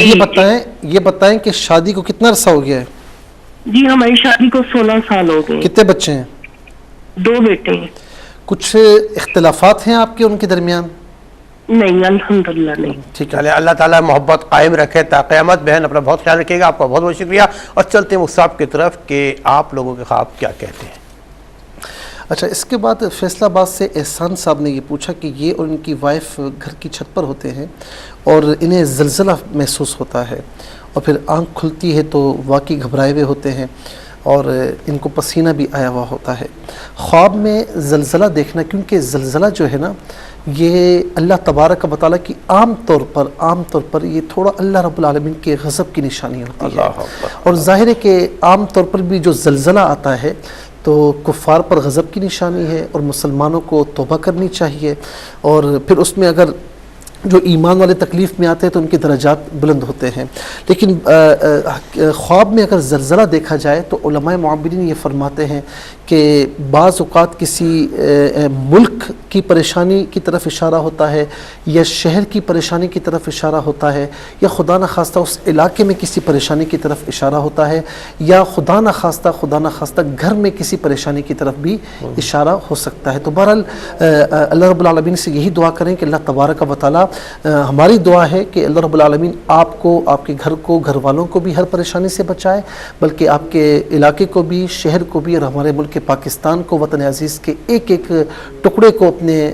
یہ بتائیں کہ شادی کو کتنا عرصہ ہو گیا ہے؟ جی ہماری شادی کو 16 سال ہو گئے. کتنے بچے ہیں؟ 2 بیٹے ہیں. کچھ اختلافات ہیں آپ کے ان کے درمیان؟ نہیں الحمدللہ نہیں. ٹھیک ہے. اللہ تعالیٰ محبت قائم رکھے تا قیامت. بہن اپنا بہت خیال رکھیے گا. آپ کا بہت بہت شکریہ. اور چلتے ہیں مصعب کی طرف کہ آپ لوگوں کے خواب کیا کہتے ہیں. اچھا اس کے بعد فیصل آباد سے احسان صاحب نے یہ پوچھا کہ یہ اور ان کی وائف گھر کی چھت پر ہوتے ہیں اور انہیں زلزلہ محسوس ہوتا ہے اور پھر آنکھ کھلتی ہے تو واقعی گھبرائے ہوئے ہوتے ہیں اور ان کو پسینہ بھی آیا ہوا ہوتا ہے. خواب میں زلزلہ دیکھنا، کیونکہ زلزلہ جو ہے نا یہ اللہ تبارک و تعالیٰ کی عام طور پر یہ تھوڑا اللہ رب العالمین کے غضب کی نشانی ہوتی ہے. اور ظاہر ہے کہ عام طور پر بھی جو زلزلہ آتا ہے تو کفار پر غضب کی نشانی ہے اور مسلمانوں کو توبہ کرنی چاہیے، اور پھر اس میں اگر جو ایمان والے تکلیف میں آتے ہیں تو ان کے درجات بلند ہوتے ہیں. لیکن خواب میں اگر زلزلہ دیکھا جائے تو علماء معبرین یہ فرماتے ہیں کہ بعض اوقات کسی ملک کی پریشانی کی طرف اشارہ ہوتا ہے یا شہر کی پریشانی کی طرف اشارہ ہوتا ہے یا خدا نخواستہ اس علاقے میں کسی پریشانی کی طرف اشارہ ہوتا ہے یا خدا نخواستہ گھر میں کسی پریشانی کی طرف بھی اشارہ ہو سکتا ہے. تو بہرحال اللہ رب العالمین سے یہی دعا کریں کہ اللہ تبارک و تعالیٰ، ہماری دعا ہے کہ اللہ رب العالمین آپ کو، آپ کے گھر کو، گھر والوں کو بھی ہر پریشانی سے بچائے، بلکہ آپ کے علاقے کو بھی، شہر کو بھی، اور ہمارے ملک پاکستان کو، وطن عزیز کے ایک ایک ٹکڑے کو اپنے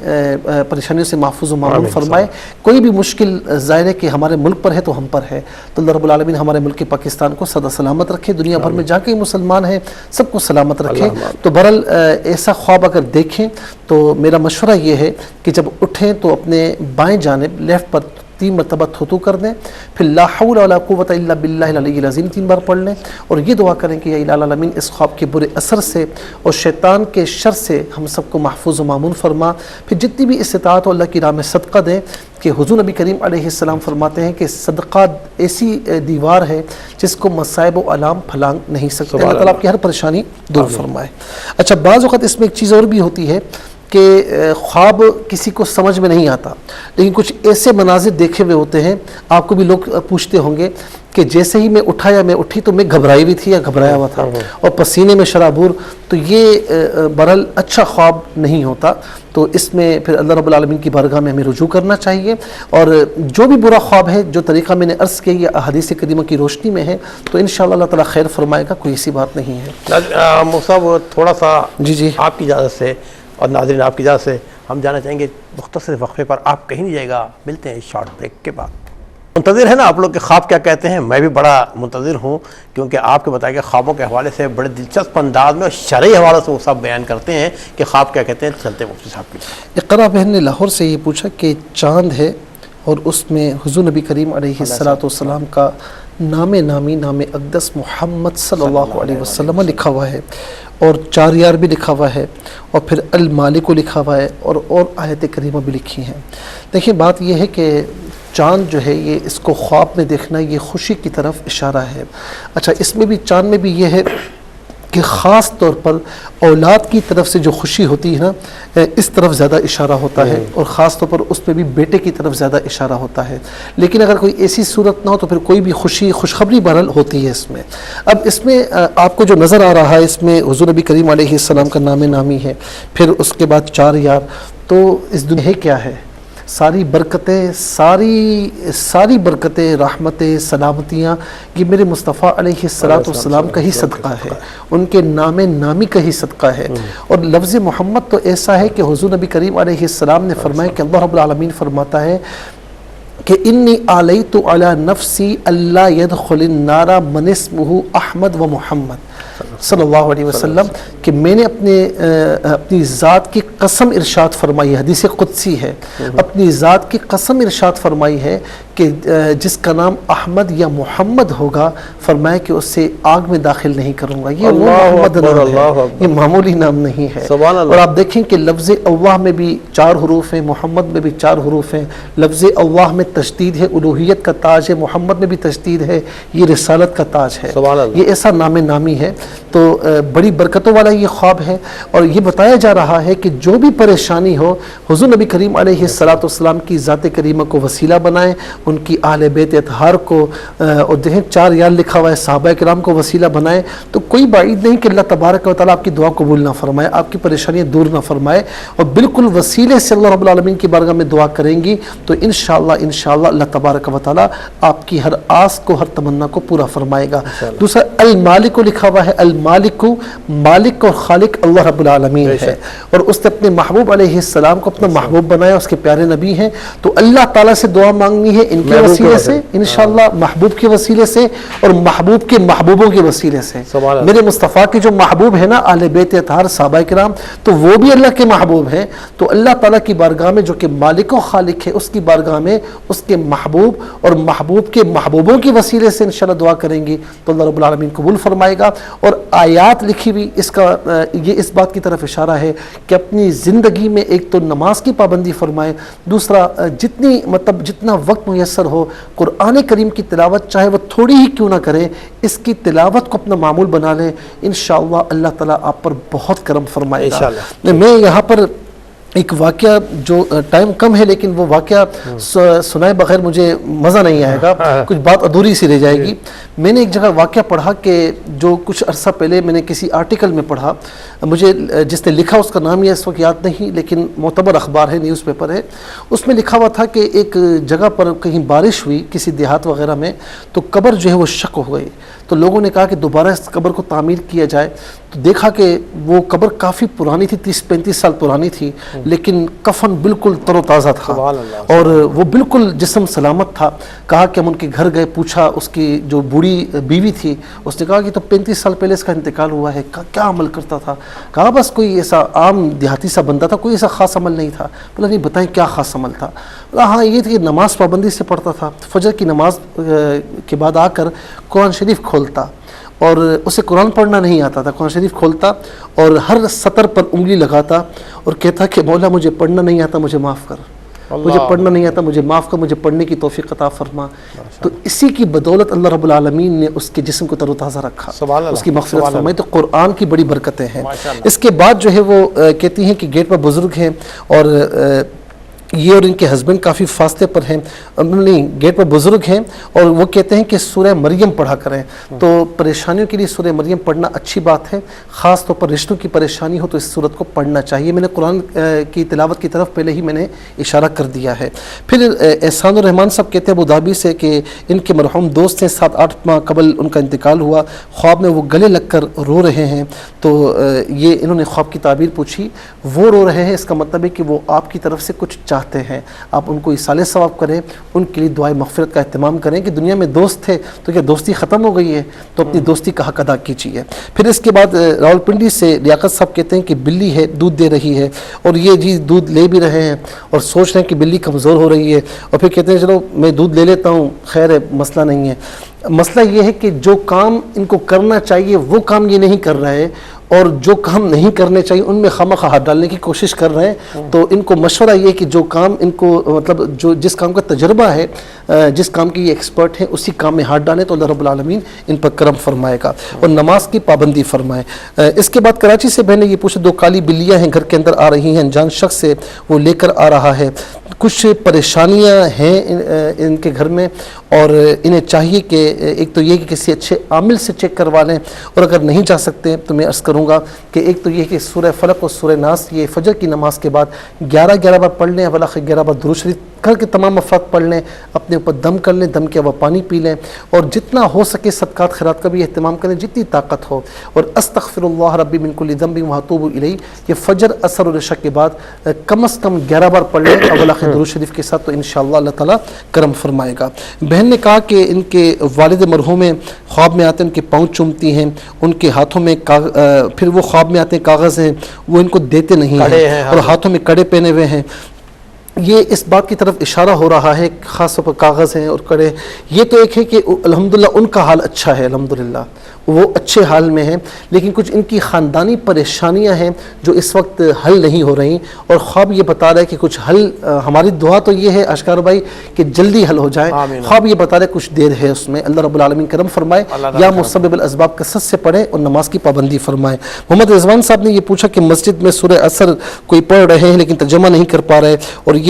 پریشانیوں سے محفوظ و معمون فرمائے. کوئی بھی مشکل ظاہر ہے کہ ہمارے ملک پر ہے تو ہم پر ہے، تو اللہ رب العالمین ہمارے ملک پاکستان کو سدا سلامت رکھے، دنیا بھر میں جا کے مسلمان ہیں سب کو سلامت رکھے. تو بہرحال ایسا خواب اگر دیکھیں تو میرا مشورہ یہ ہے کہ جب اٹھیں تو اپنے بائیں جانب لیفٹ پر 3 مرتبہ تھوتو کر دیں، پھر لا حول ولا قوت الا باللہ العلی العظیم 3 بار پڑھ لیں اور یہ دعا کریں کہ یا الہ العالمین اس خواب کے برے اثر سے اور شیطان کے شر سے ہم سب کو محفوظ و مامون فرما. پھر جتنی بھی استطاعت ہو اللہ کی راہ میں صدقہ دیں، کہ حضور نبی کریم علیہ السلام فرماتے ہیں کہ صدقہ ایسی دیوار ہے جس کو مصائب و علام پھلانگ نہیں سکتے. اللہ تعالیٰ آپ کی ہر پریشانی دور فرمائے. اچھا بعض اوقات اس میں ایک چیز اور بھی ہوتی ہے کہ خواب کسی کو سمجھ میں نہیں آتا، لیکن کچھ ایسے مناظر دیکھے ہوئے ہوتے ہیں، آپ کو بھی لوگ پوچھتے ہوں گے کہ جیسے ہی میں اٹھا یا میں اٹھی تو میں گھبرائی ہوئی تھی یا گھبرایا ہوا تھا اور پسینے میں شرابور، تو یہ بہرحال اچھا خواب نہیں ہوتا. تو اس میں پھر اللہ رب العالمین کی بارگاہ میں ہمیں رجوع کرنا چاہیے، اور جو بھی برا خواب ہے جو طریقہ میں نے عرض کیا یہ احادیث کریمہ کی روشنی میں ہے تو انشاءاللہ اللہ تعالیٰ خیر فرمائے گا، کوئی ایسی بات نہیں ہے. مصعب تھوڑا سا جی آپ کی اجازت سے اور ناظرین آپ کی اجازت سے ہم جانا چاہیں گے مختصر وقفے پر. آپ کہیں نہیں جائے گا، ملتے ہیں شارٹ بریک کے بعد. منتظر ہے نا آپ لوگ کہ خواب کیا کہتے ہیں؟ میں بھی بڑا منتظر ہوں، کیونکہ آپ کے بتائے گا خوابوں کے حوالے سے بڑے دلچسپ انداز میں اور شرعی حوالے سے وہ سب بیان کرتے ہیں کہ خواب کیا کہتے ہیں۔ چلتے مفتی صاحب کی اقرا بہن نے لاہور سے یہ پوچھا کہ چاند ہے اور اس میں حضور نبی کریم علیہ السلام کا نام نامی، نام اقدس محمد صلی اللہ علیہ وسلم لکھا ہوا ہے، اور 4 یار بھی لکھا ہوا ہے، اور پھر المالک لکھا ہوا ہے، اور آیت کریمہ بھی لکھی ہیں۔ دیکھیں بات یہ ہے کہ چاند جو ہے یہ اس کو خواب میں دیکھنا یہ خوشی کی طرف اشارہ ہے۔ اچھا اس میں بھی چاند میں بھی یہ ہے کہ خاص طور پر اولاد کی طرف سے جو خوشی ہوتی ہے نا اس طرف زیادہ اشارہ ہوتا ہے، اور خاص طور پر اس میں بھی بیٹے کی طرف زیادہ اشارہ ہوتا ہے۔ لیکن اگر کوئی ایسی صورت نہ ہو تو پھر کوئی بھی خوشخبری بہرحال ہوتی ہے اس میں۔ اب اس میں آپ کو جو نظر آ رہا ہے اس میں حضور نبی کریم علیہ السلام کا نام نامی ہے، پھر اس کے بعد 4 یار، تو اس دنیا کیا ہے؟ ساری برکتیں، ساری برکتیں، رحمتیں، سلامتیاں یہ میرے مصطفیٰ علیہ السلام کا ہی صدقہ ہے، ان کے نام نامی کا ہی صدقہ ہے۔ اور لفظ محمد تو ایسا ہے کہ حضور نبی کریم علیہ السلام نے فرمایا کہ اللہ رب العالمین فرماتا ہے کہ انی علیت علی نفسی اللہ یدخل النار من اسمہ احمد و محمد صلی اللہ علیہ وسلم، کہ میں نے اپنی ذات کی قسم ارشاد فرمائی ہے، حدیث قدسی ہے، اپنی ذات کی قسم ارشاد فرمائی ہے کہ جس کا نام احمد یا محمد ہوگا، فرمایا کہ اسے آگ میں داخل نہیں کروں گا۔ یہ وہ محمد نام ہے، یہ معمولی نام نہیں ہے۔ اور آپ دیکھیں کہ لفظ اللہ میں بھی 4 حروف ہیں، محمد میں بھی 4 حروف ہیں۔ لفظ اللہ میں تشدید ہے، الوہیت کا تاج ہے، محمد میں بھی تشدید ہے، یہ رسالت کا تاج ہے۔ یہ ایسا نام نامی ہے، تو بڑی برکتوں والا یہ خواب ہے۔ اور یہ بتایا جا رہا ہے کہ جو بھی پریشانی ہو حضور نبی کریم علیہ السلام کی ذات کریمہ کو وسیلہ بنائیں، ان کی اہل بیت اطہار کو، اور دیکھیں 4 یار لکھا ہوا ہے، صحابہ کرام کو وسیلہ بنائیں، تو کوئی بعید نہیں کہ اللہ تبارک و تعالیٰ آپ کی دعا قبول نہ فرمائے، آپ کی پریشانیاں دور نہ فرمائے، اور بالکل وسیلے سے اللہ رب العالمین کی بارگاہ میں دعا کریں گی تو انشاءاللہ اللہ تبارک و تعالیٰ آپ کی ہر آس کو، ہر تمنا کو پورا فرمائے گا۔ دوسرا المالک لکھا ہوا ہے، المالک مالک اور خالق اللہ رب العالمین ہے، اور اس نے اپنے محبوب علیہ السلام کو اپنا محبوب بنایا، اس کے پیارے نبی ہیں، تو اللہ تعالیٰ سے دعا مانگنی ہے ان کے وسیلے سے انشاءاللہ، محبوب کے وسیلے سے اور محبوب کے محبوبوں کے وسیلے سے۔ میرے مصطفیٰ کے جو محبوب ہیں نا اہل بیت اطہار صحابہ کرام، تو وہ بھی اللہ کے محبوب ہیں، تو اللہ تعالیٰ کی بارگاہ میں جو کہ مالک و خالق ہے اس کی بارگاہ میں اس کے محبوب اور محبوب کے محبوبوں کے وسیلے سے انشاءاللہ دعا کریں گی تو اللہ رب العالمین قبول فرمائے گا۔ اور آیات لکھی ہوئی اس کا یہ اس بات کی طرف اشارہ ہے کہ اپنی زندگی میں ایک تو نماز کی پابندی فرمائے، دوسرا جتنا وقت میسر ہو قرآن کریم کی تلاوت، چاہے وہ تھوڑی ہی کیوں نہ کریں، اس کی تلاوت کو اپنا معمول بنا لیں، انشاءاللہ اللہ تعالیٰ آپ پر بہت کرم فرمائے گا۔ میں یہاں پر ایک واقعہ، جو ٹائم کم ہے لیکن وہ واقعہ سنائے بغیر مجھے مزہ نہیں آئے گا، کچھ بات ادھوری سی رہ جائے گی۔ میں نے ایک جگہ واقعہ پڑھا کہ جو کچھ عرصہ پہلے میں نے کسی آرٹیکل میں پڑھا، مجھے جس نے لکھا اس کا نام یہ اس وقت یاد نہیں، لیکن معتبر اخبار ہے، نیوز پیپر ہے، اس میں لکھا ہوا تھا کہ ایک جگہ پر کہیں بارش ہوئی کسی دیہات وغیرہ میں، تو قبر جو ہے وہ شق ہو گئی، تو لوگوں نے کہا کہ دوبارہ اس قبر کو تعمیر کیا جائے، تو دیکھا کہ وہ قبر کافی پرانی تھی، 30-35 سال پرانی تھی، لیکن کفن بالکل تر و تازہ تھا اور وہ بالکل جسم سلامت تھا۔ کہا کہ ہم ان کے گھر گئے، پوچھا اس کی جو بوڑھی بیوی تھی، اس نے کہا کہ تو 35 سال پہلے اس کا انتقال ہوا ہے، کیا عمل کرتا تھا؟ کہا بس کوئی ایسا عام دیہاتی سا بندہ تھا، کوئی ایسا خاص عمل نہیں تھا۔ بولا نہیں، بتائیں کیا خاص عمل تھا؟ بولا ہاں یہ تھی کہ نماز پابندی سے پڑھتا تھا، فجر کی نماز کے بعد آ کر قرآن شریف کھولتا، اور اسے قرآن پڑھنا نہیں آتا تھا، قرآن شریف کھولتا اور ہر سطر پر انگلی لگاتا اور کہتا کہ مولا مجھے پڑھنا نہیں آتا، مجھے معاف کر، مجھے پڑھنا نہیں آتا، مجھے معاف کر، مجھے پڑھنے کی توفیق عطا فرما۔ تو اسی کی بدولت اللہ رب العالمین نے اس کے جسم کو تر و تازہ رکھا، اس کی مغفرت فرمائی۔ تو قرآن کی بڑی برکتیں ہیں۔ اس کے بعد جو ہے وہ کہتی ہیں کہ گیٹ پر بزرگ ہیں اور یہ اور ان کے ہسبینڈ کافی فاصلے پر ہیں، نہیں گیٹ پر بزرگ ہیں، اور وہ کہتے ہیں کہ سورہ مریم پڑھا کریں۔ تو پریشانیوں کے لیے سورہ مریم پڑھنا اچھی بات ہے، خاص طور پر رشتوں کی پریشانی ہو تو اس صورت کو پڑھنا چاہیے۔ میں نے قرآن کی تلاوت کی طرف پہلے ہی میں نے اشارہ کر دیا ہے۔ پھر احسان الرحمان صاحب کہتے ہیں ابوظہبی سے کہ ان کے مرحوم دوست ہیں، 7-8 ماہ قبل ان کا انتقال ہوا، خواب میں وہ گلے لگ کر رو رہے ہیں، تو یہ انہوں نے خواب کی تعبیر پوچھی، وہ رو رہے ہیں، اس کا مطلب ہے کہ وہ آپ کی طرف سے کچھ چاہتے چاہتے ہیں آپ ان کو ایصال ثواب کریں، ان کے لیے دعائے مغفرت کا اہتمام کریں کہ دنیا میں دوست تھے تو کیا دوستی ختم ہو گئی ہے، تو اپنی دوستی کا حق ادا کیجیے۔ پھر اس کے بعد راولپنڈی سے لیاقت صاحب کہتے ہیں کہ بلی ہے دودھ دے رہی ہے اور یہ جی دودھ لے بھی رہے ہیں اور سوچ رہے ہیں کہ بلی کمزور ہو رہی ہے، اور پھر کہتے ہیں چلو میں دودھ لے لیتا ہوں، خیر ہے مسئلہ نہیں ہے۔ مسئلہ یہ ہے کہ جو کام ان کو کرنا چاہیے وہ کام یہ نہیں کر رہے، اور جو کام نہیں کرنے چاہیے ان میں خواہ ہاتھ ڈالنے کی کوشش کر رہے ہیں۔ تو ان کو مشورہ یہ کہ جو کام ان کو مطلب جو جس کام کا تجربہ ہے، جس کام کی یہ ایکسپرٹ ہیں، اسی کام میں ہاتھ ڈالیں تو اللہ رب العالمین ان پر کرم فرمائے گا اور نماز کی پابندی فرمائے۔ اس کے بعد کراچی سے بہن نے یہ پوچھا 2 کالی بلیاں ہیں گھر کے اندر آ رہی ہیں، انجان شخص سے وہ لے کر آ رہا ہے، کچھ پریشانیاں ہیں ان کے گھر میں، اور انہیں چاہیے کہ ایک تو یہ کہ کسی اچھے عامل سے چیک کروا لیں، اور اگر نہیں جا سکتے تو میں عرض کروں گا کہ ایک تو یہ کہ سورہ فلق اور سورہ ناس یہ فجر کی نماز کے بعد 11 بار پڑھ لیں، ولاخ 11 بار درود شریف گھر کے تمام افراد پڑھ لیں، اپنے اوپر دم کر لیں، دم کے علاوہ پانی پی لیں، اور جتنا ہو سکے صدقات خیرات کا بھی اہتمام کریں جتنی طاقت ہو، اور استغفر اللہ ربی من کل ذنب واتوب الیہ یہ فجر عصر اور عشاء کے بعد کم از کم 11 بار پڑھ لیں اولاخ درود شریف کے ساتھ، تو انشاءاللہ اللہ تعالیٰ کرم فرمائے گا۔ بہن نے کہا کہ ان کے والد مرحوم خواب میں آتے ہیں، ان کے پاؤں چومتی ہیں، ان کے ہاتھوں میں پھر وہ خواب میں آتے ہیں کاغذ ہیں وہ ان کو دیتے نہیں ہیں، اور ہاتھوں میں کڑے پہنے ہوئے ہیں۔ یہ اس بات کی طرف اشارہ ہو رہا ہے خاص طور پر کاغذ ہیں اور کڑے، یہ تو ایک ہے کہ الحمدللہ ان کا حال اچھا ہے، الحمدللہ وہ اچھے حال میں ہیں، لیکن کچھ ان کی خاندانی پریشانیاں ہیں جو اس وقت حل نہیں ہو رہی، اور خواب یہ بتا رہا ہے کہ کچھ حل، ہماری دعا تو یہ ہے اشکار بھائی کہ جلدی حل ہو جائے، خواب یہ بتا رہا ہے کچھ دیر ہے اس میں، اللہ رب العالمین کرم فرمائے، یا مسبب الاسباب کثرت سے پڑھیں اور نماز کی پابندی فرمائے۔ محمد رضوان صاحب نے یہ پوچھا کہ مسجد میں سورہ عصر کوئی پڑھ رہے ہیں لیکن ترجمہ نہیں کر پا رہے، اور یہ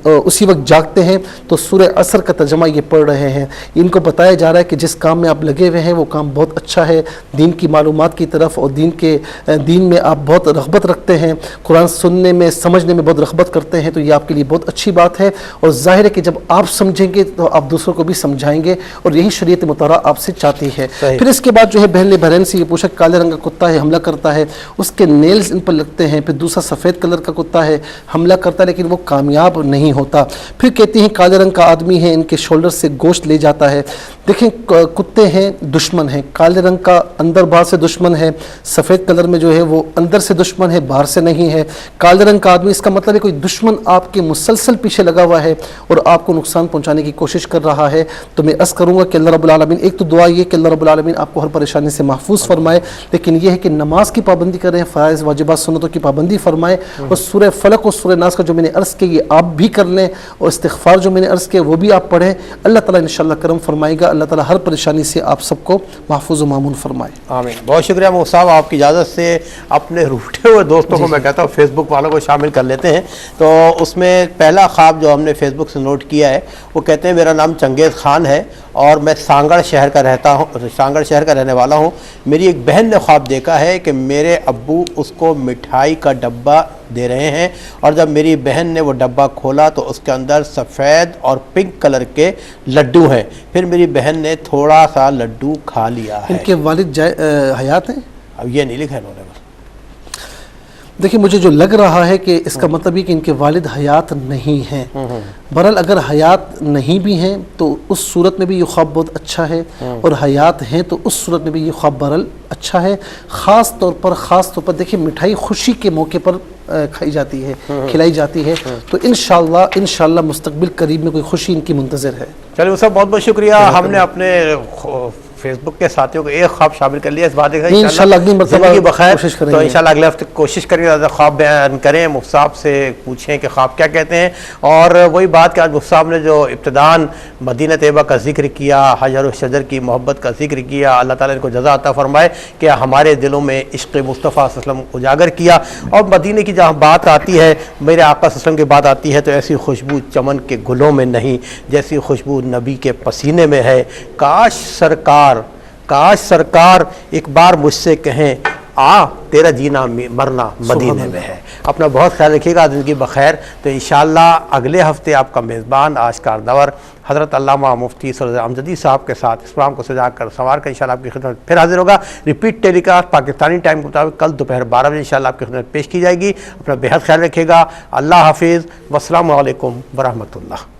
اسی وقت جاگتے ہیں تو سورہ عصر کا ترجمہ یہ پڑھ رہے ہیں، ان کو بتایا جا رہا ہے کہ جس کام میں آپ لگے ہوئے ہیں وہ کام بہت اچھا ہے، دین کی معلومات کی طرف اور دین میں آپ بہت رغبت رکھتے ہیں، قرآن سننے میں سمجھنے میں بہت رغبت کرتے ہیں، تو یہ آپ کے لیے بہت اچھی بات ہے، اور ظاہر ہے کہ جب آپ سمجھیں گے تو آپ دوسروں کو بھی سمجھائیں گے، اور یہی شریعت مطالعہ آپ سے چاہتی ہے۔ پھر اس کے بعد جو ہے بہن نے بحرین سے یہ پوچھا کالے رنگ کا کتا ہے حملہ کرتا ہے، اس کے نیلز ان پر لگتے ہیں، پھر دوسرا سفید کلر کا کتا ہے حملہ کرتا ہے لیکن وہ کامیاب نہیں ہوتا، پھر کہتی ہیں کالے رنگ کا آدمی ہے ان کے شولڈر سے گوشت لے جاتا ہے۔ دیکھیں کتے ہیں دشمن ہیں، کالے رنگ کا اندر باہر سے دشمن ہے، سفید کلر میں جو ہے وہ اندر سے دشمن ہے باہر سے نہیں ہے، کالے رنگ کا آدمی اس کا مطلب ہے کوئی دشمن آپ کے مسلسل پیچھے لگا ہوا ہے اور آپ کو نقصان پہنچانے کی کوشش کر رہا ہے، تو میں عرض کروں گا کہ اللہ رب العالمین ایک تو دعا یہ کہ اللہ رب العالمین آپ کو ہر پریشانی سے محفوظ فرمائے، لیکن یہ ہے کہ نماز کی پابندی کریں، فرائض واجبات سنتوں کی پابندی فرمائے، اور سورہ فلق اور سورہ ناس کا جو میں نے عرض کیا یہ آپ بھی کر لیں، اور استغفار جو میں نے عرض کیا وہ بھی آپ پڑھیں، اللہ تعالیٰ انشاءاللہ کرم فرمائے گا، اللہ تعالیٰ ہر پریشانی سے آپ سب کو محفوظ و مامون فرمائے۔ آمین۔ بہت شکریہ محمود صاحب، آپ کی اجازت سے اپنے روٹے ہوئے دوستوں کو میں کہتا ہوں فیس بک والوں کو شامل کر لیتے ہیں، تو اس میں پہلا خواب جو ہم نے فیس بک سے نوٹ کیا ہے وہ کہتے ہیں میرا نام چنگیز خان ہے اور میں سانگڑ شہر کا رہنے والا ہوں، میری ایک بہن نے خواب دیکھا ہے کہ میرے ابو اس کو مٹھائی کا ڈبہ دے رہے ہیں، اور جب میری بہن نے وہ ڈبہ کھولا تو اس کے اندر سفید اور پنک کلر کے لڈو ہیں، پھر میری بہن نے تھوڑا سا لڈو کھا لیا ہے۔ ان کے والد حیات ہیں؟ اب یہ نہیں لکھا انہوں نے۔ دیکھیں مجھے جو لگ رہا ہے کہ اس کا مطلب یہ کہ ان کے والد حیات نہیں ہیں، بہرحال اگر حیات نہیں بھی ہیں تو اس صورت میں بھی یہ خواب بہت اچھا ہے، اور حیات ہیں تو اس صورت میں بھی یہ خواب بہرحال اچھا ہے۔ خاص طور پر دیکھیں مٹھائی خوشی کے موقع پر کھائی جاتی ہے، کھلائی جاتی ہے، تو انشاءاللہ مستقبل قریب میں کوئی خوشی ان کی منتظر ہے۔ چلیے صاحب بہت بہت شکریہ، ہم نے اپنے فیس بک کے ساتھیوں کو ایک خواب شامل کر لیا، اس بات انشاءاللہ اگلی مرتبہ بخیر کوشش کریں تو انشاءاللہ اگلے ہفتے کوشش کریں گے زیادہ خواب بیان کریں، مفتی صاحب سے پوچھیں کہ خواب کیا کہتے ہیں، اور وہی بات کہ آج مفتی صاحب نے جو ابتداءً مدینہ طیبہ کا ذکر کیا، حجر و شجر کی محبت کا ذکر کیا، اللہ تعالیٰ ان کو جزا عطا فرمائے کہ ہمارے دلوں میں عشق مصطفیٰ صلی اللہ علیہ وسلم اجاگر کیا، اور مدینہ کی جہاں بات آتی ہے، میرے آقا صلی اللہ علیہ وسلم کی بات آتی ہے تو ایسی خوشبو چمن کے گلوں میں نہیں جیسی خوشبو نبی کے پسینے میں ہے۔ کاش سرکار ایک بار مجھ سے کہیں تیرا جینا مرنا مدینے میں ہے. اپنا بہت خیال رکھیے گا, زندگی بخیر. تو انشاءاللہ اگلے ہفتے آپ کا میزبان آشکار دور حضرت علامہ مفتی صلی امجدی صاحب کے ساتھ اس پروگرام کو سجا کر سنوار کر انشاءاللہ آپ کی خدمت پھر حاضر ہوگا. ریپیٹ ٹیلی کاسٹ پاکستانی ٹائم کے مطابق کل دوپہر 12 بجے انشاءاللہ آپ کی خدمت پیش کی جائے گی. اپنا بہت خیال رکھیے گا. اللہ حافظ. والسلام علیکم ورحمۃ اللہ.